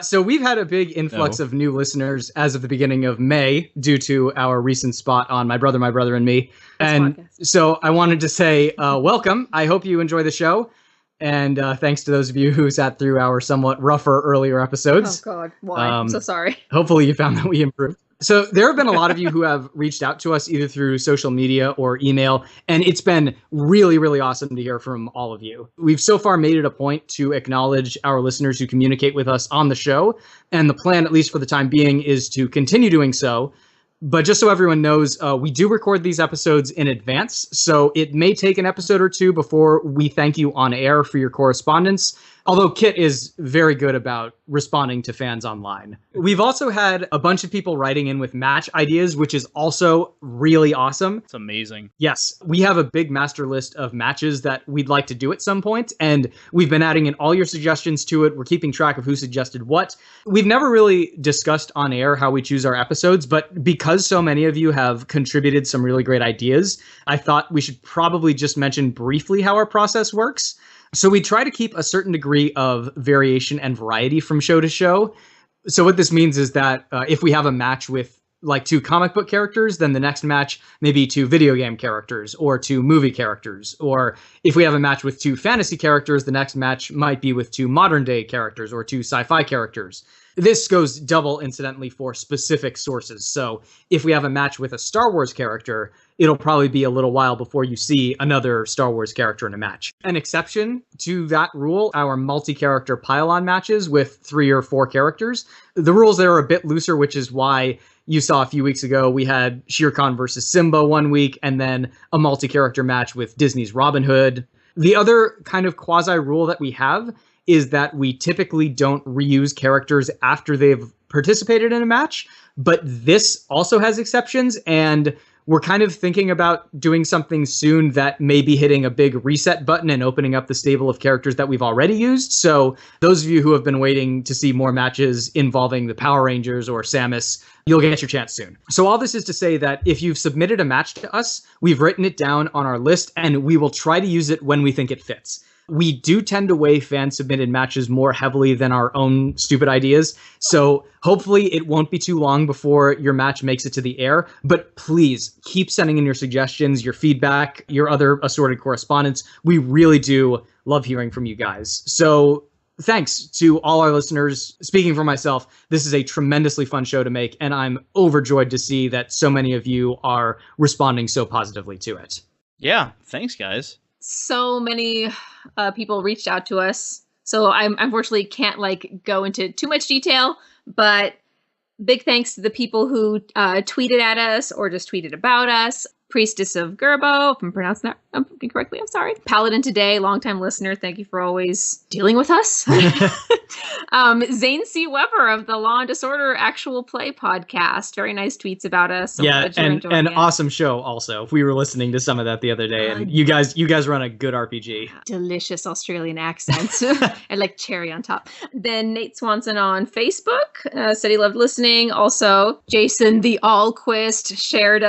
So we've had a big influx of new listeners as of the beginning of May due to our recent spot on My Brother, and Me. And so I wanted to say welcome. I hope you enjoy the show. And thanks to those of you who sat through our somewhat rougher earlier episodes. Oh, God. Why? I'm so sorry. Hopefully you found that we improved. So there have been a lot of you who have reached out to us either through social media or email, and it's been really, really awesome to hear from all of you. We've so far made it a point to acknowledge our listeners who communicate with us on the show, and the plan, at least for the time being, is to continue doing so. But just so everyone knows, we do record these episodes in advance, so it may take an episode or two before we thank you on air for your correspondence. Although Kit is very good about responding to fans online. We've also had a bunch of people writing in with match ideas, which is also really awesome. It's amazing. Yes, we have a big master list of matches that we'd like to do at some point, and we've been adding in all your suggestions to it. We're keeping track of who suggested what. We've never really discussed on air how we choose our episodes, but because so many of you have contributed some really great ideas, I thought we should probably just mention briefly how our process works. So we try to keep a certain degree of variation and variety from show to show. So what this means is that if we have a match with like 2 comic book characters, then the next match may be 2 video game characters or 2 movie characters. Or if we have a match with 2 fantasy characters, the next match might be with 2 modern day characters or 2 sci-fi characters. This goes double, incidentally, for specific sources. So if we have a match with a Star Wars character, it'll probably be a little while before you see another Star Wars character in a match. An exception to that rule, our multi-character pile-on matches with 3 or 4 characters. The rules there are a bit looser, which is why you saw a few weeks ago we had Shere Khan versus Simba one week, and then a multi-character match with Disney's Robin Hood. The other kind of quasi-rule that we have is that we typically don't reuse characters after they've participated in a match, but this also has exceptions, and we're kind of thinking about doing something soon that may be hitting a big reset button and opening up the stable of characters that we've already used. So those of you who have been waiting to see more matches involving the Power Rangers or Samus, you'll get your chance soon. So all this is to say that if you've submitted a match to us, we've written it down on our list, and we will try to use it when we think it fits. We do tend to weigh fan-submitted matches more heavily than our own stupid ideas, so hopefully it won't be too long before your match makes it to the air, but please keep sending in your suggestions, your feedback, your other assorted correspondence. We really do love hearing from you guys. So thanks to all our listeners. Speaking for myself, this is a tremendously fun show to make, and I'm overjoyed to see that so many of you are responding so positively to it. Yeah, thanks, guys. So many people reached out to us, so I unfortunately can't go into too much detail, but big thanks to the people who tweeted at us or just tweeted about us. Priestess of Gerbo, if I'm pronouncing that incorrectly, I'm sorry. Paladin Today, longtime listener, thank you for always dealing with us. Zane C. Weber of the Law and Disorder Actual Play podcast, very nice tweets about us. So yeah, and awesome show also. We were listening to some of that the other day, and you guys run a good RPG. Delicious Australian accents and like cherry on top. Then Nate Swanson on Facebook said he loved listening. Also, Jason the Allquist shared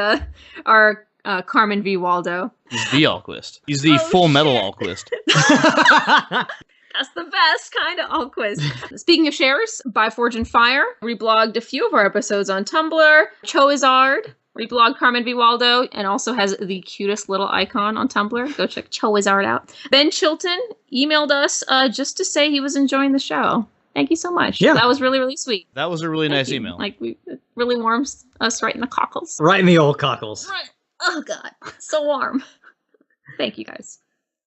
our Carmen V. Waldo. He's the Alquist. He's the Full Metal Alquist. That's the best kind of Alquist. Speaking of shares, By Forge and Fire reblogged a few of our episodes on Tumblr. Choizard reblogged Carmen V. Waldo and also has the cutest little icon on Tumblr. Go check Choizard out. Ben Chilton emailed us just to say he was enjoying the show. Thank you so much. Yeah. That was really, really sweet. That was a really nice email. It really warms us right in the cockles. Right in the old cockles. Right. Oh, God. So warm. Thank you, guys.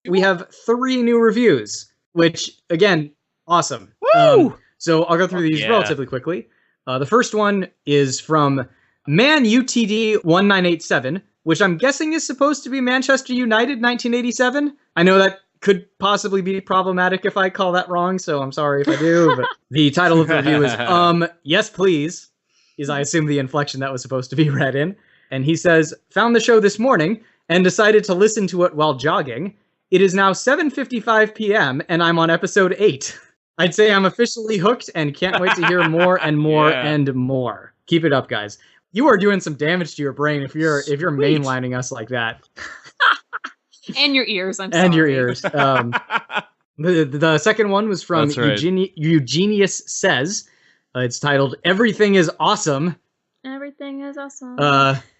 We have 3 new reviews, which, again, awesome. Woo! So I'll go through these relatively quickly. The first one is from ManUTD1987, which I'm guessing is supposed to be Manchester United 1987. I know that could possibly be problematic if I call that wrong, so I'm sorry if I do. But the title of the review is Yes Please, is I assume the inflection that was supposed to be read in. And he says, found the show this morning and decided to listen to it while jogging. It is now 7:55 p.m. and I'm on episode 8. I'd say I'm officially hooked and can't wait to hear more and more and more. Keep it up, guys. You are doing some damage to your brain if you're Sweet. mainlining us like that. And your ears, I'm sorry. And your ears. The second one was from That's right. Eugenius Says. It's titled "Everything is Awesome." Everything is awesome.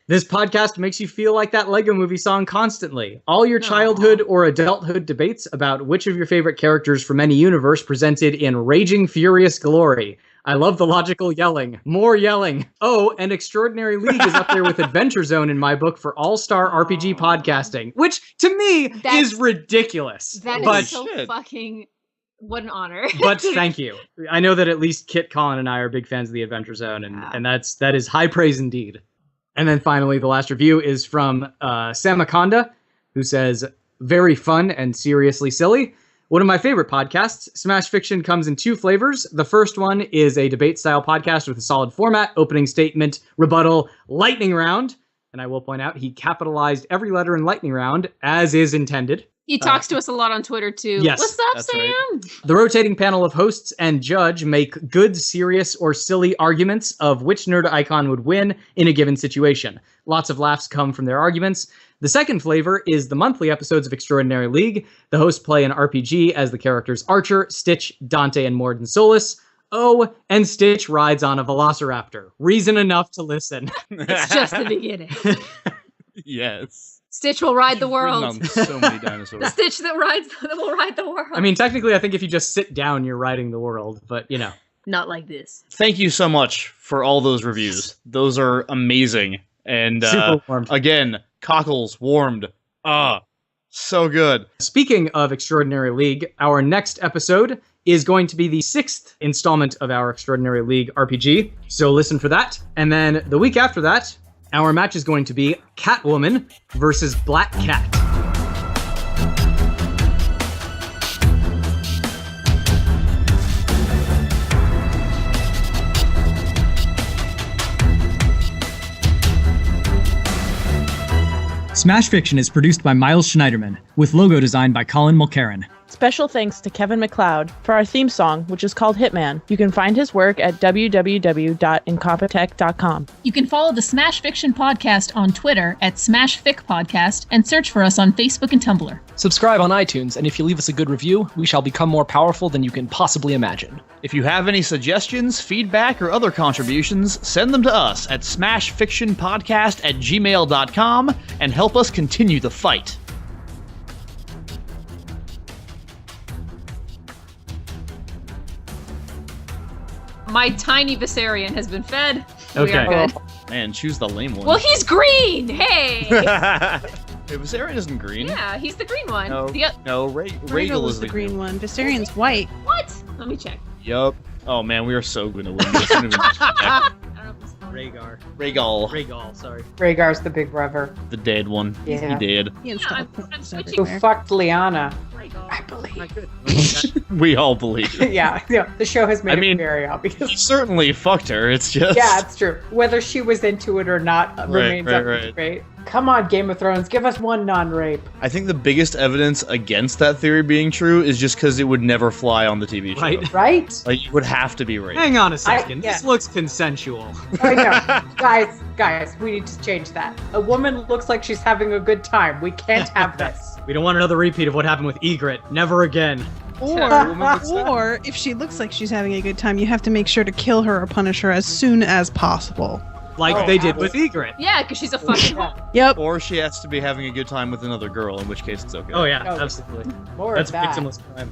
This podcast makes you feel like that Lego Movie song constantly. All your childhood or adulthood debates about which of your favorite characters from any universe presented in raging, furious glory. I love the logical yelling. More yelling. Oh, and Extraordinary League is up there with Adventure Zone in my book for all-star RPG podcasting, which to me is ridiculous. That but, is so fucking... What an honor. But thank you. I know that at least Kit, Colin, and I are big fans of the Adventure Zone, and that is high praise indeed. And then finally, the last review is from Samaconda, who says, very fun and seriously silly. One of my favorite podcasts, Smash Fiction, comes in 2 flavors. The first one is a debate-style podcast with a solid format, opening statement, rebuttal, lightning round. And I will point out, he capitalized every letter in lightning round, as is intended. He talks to us a lot on Twitter, too. Yes, What's up, that's Sam? right. The rotating panel of hosts and judge make good, serious, or silly arguments of which nerd icon would win in a given situation. Lots of laughs come from their arguments. The second flavor is the monthly episodes of Extraordinary League. The hosts play an RPG as the characters Archer, Stitch, Dante, and Mord and Solus. Oh, and Stitch rides on a velociraptor. Reason enough to listen. It's just the beginning. Yes. Stitch will ride the You've ridden world. on so many dinosaurs. The Stitch that will ride the world. I mean, technically, I think if you just sit down, you're riding the world. But, you know. Not like this. Thank you so much for all those reviews. Those are amazing. And Super warm. again, cockles warmed. So good. Speaking of Extraordinary League, our next episode is going to be the 6th installment of our Extraordinary League RPG. So listen for that. And then the week after that, our match is going to be Catwoman versus Black Cat. Smash Fiction is produced by Miles Schneiderman, with logo design by Colin Mulcairn. Special thanks to Kevin MacLeod for our theme song, which is called Hitman. You can find his work at www.incompetech.com. You can follow the Smash Fiction podcast on Twitter at SmashFicPodcast and search for us on Facebook and Tumblr. Subscribe on iTunes, and if you leave us a good review, we shall become more powerful than you can possibly imagine. If you have any suggestions, feedback, or other contributions, send them to us at smashfictionpodcast@gmail.com and help us continue the fight. My tiny Viserion has been fed. Okay. We are good. Man, choose the lame one. Well, he's green! Hey! Viserion isn't green. Yeah, he's the green one. No, Rhaegal is the green one. Viserian's white. What? Let me check. Yup. Oh man, we are so gonna win this. Don't even check. I don't know if it's Rhaegar. Rhaegal, Sorry. Rhaegar's the big brother the dead one. Yeah. He did. He I'm installed points switching. who everywhere. fucked Lyanna. Rhaegar. I believe. We all believe. Yeah, the show has made I mean, it very He obvious. certainly fucked her. It's just. Yeah, it's true. Whether she was into it or not remains up for debate. Come on, Game of Thrones, give us one non-rape. I think the biggest evidence against that theory being true is just because it would never fly on the TV show. Right. Right? Like, it would have to be rape. Hang on a second. yeah. This looks consensual. I know. Guys, we need to change that. A woman looks like she's having a good time. We can't have this. We don't want another repeat of what happened with Ygritte. Never again. Or if she looks like she's having a good time, you have to make sure to kill her or punish her as soon as possible. Like they did with Ygritte. Yeah, because she's a fucking Yep. Or she has to be having a good time with another girl, in which case it's okay. Oh yeah, Oh, absolutely. More That's of that. victimless crime.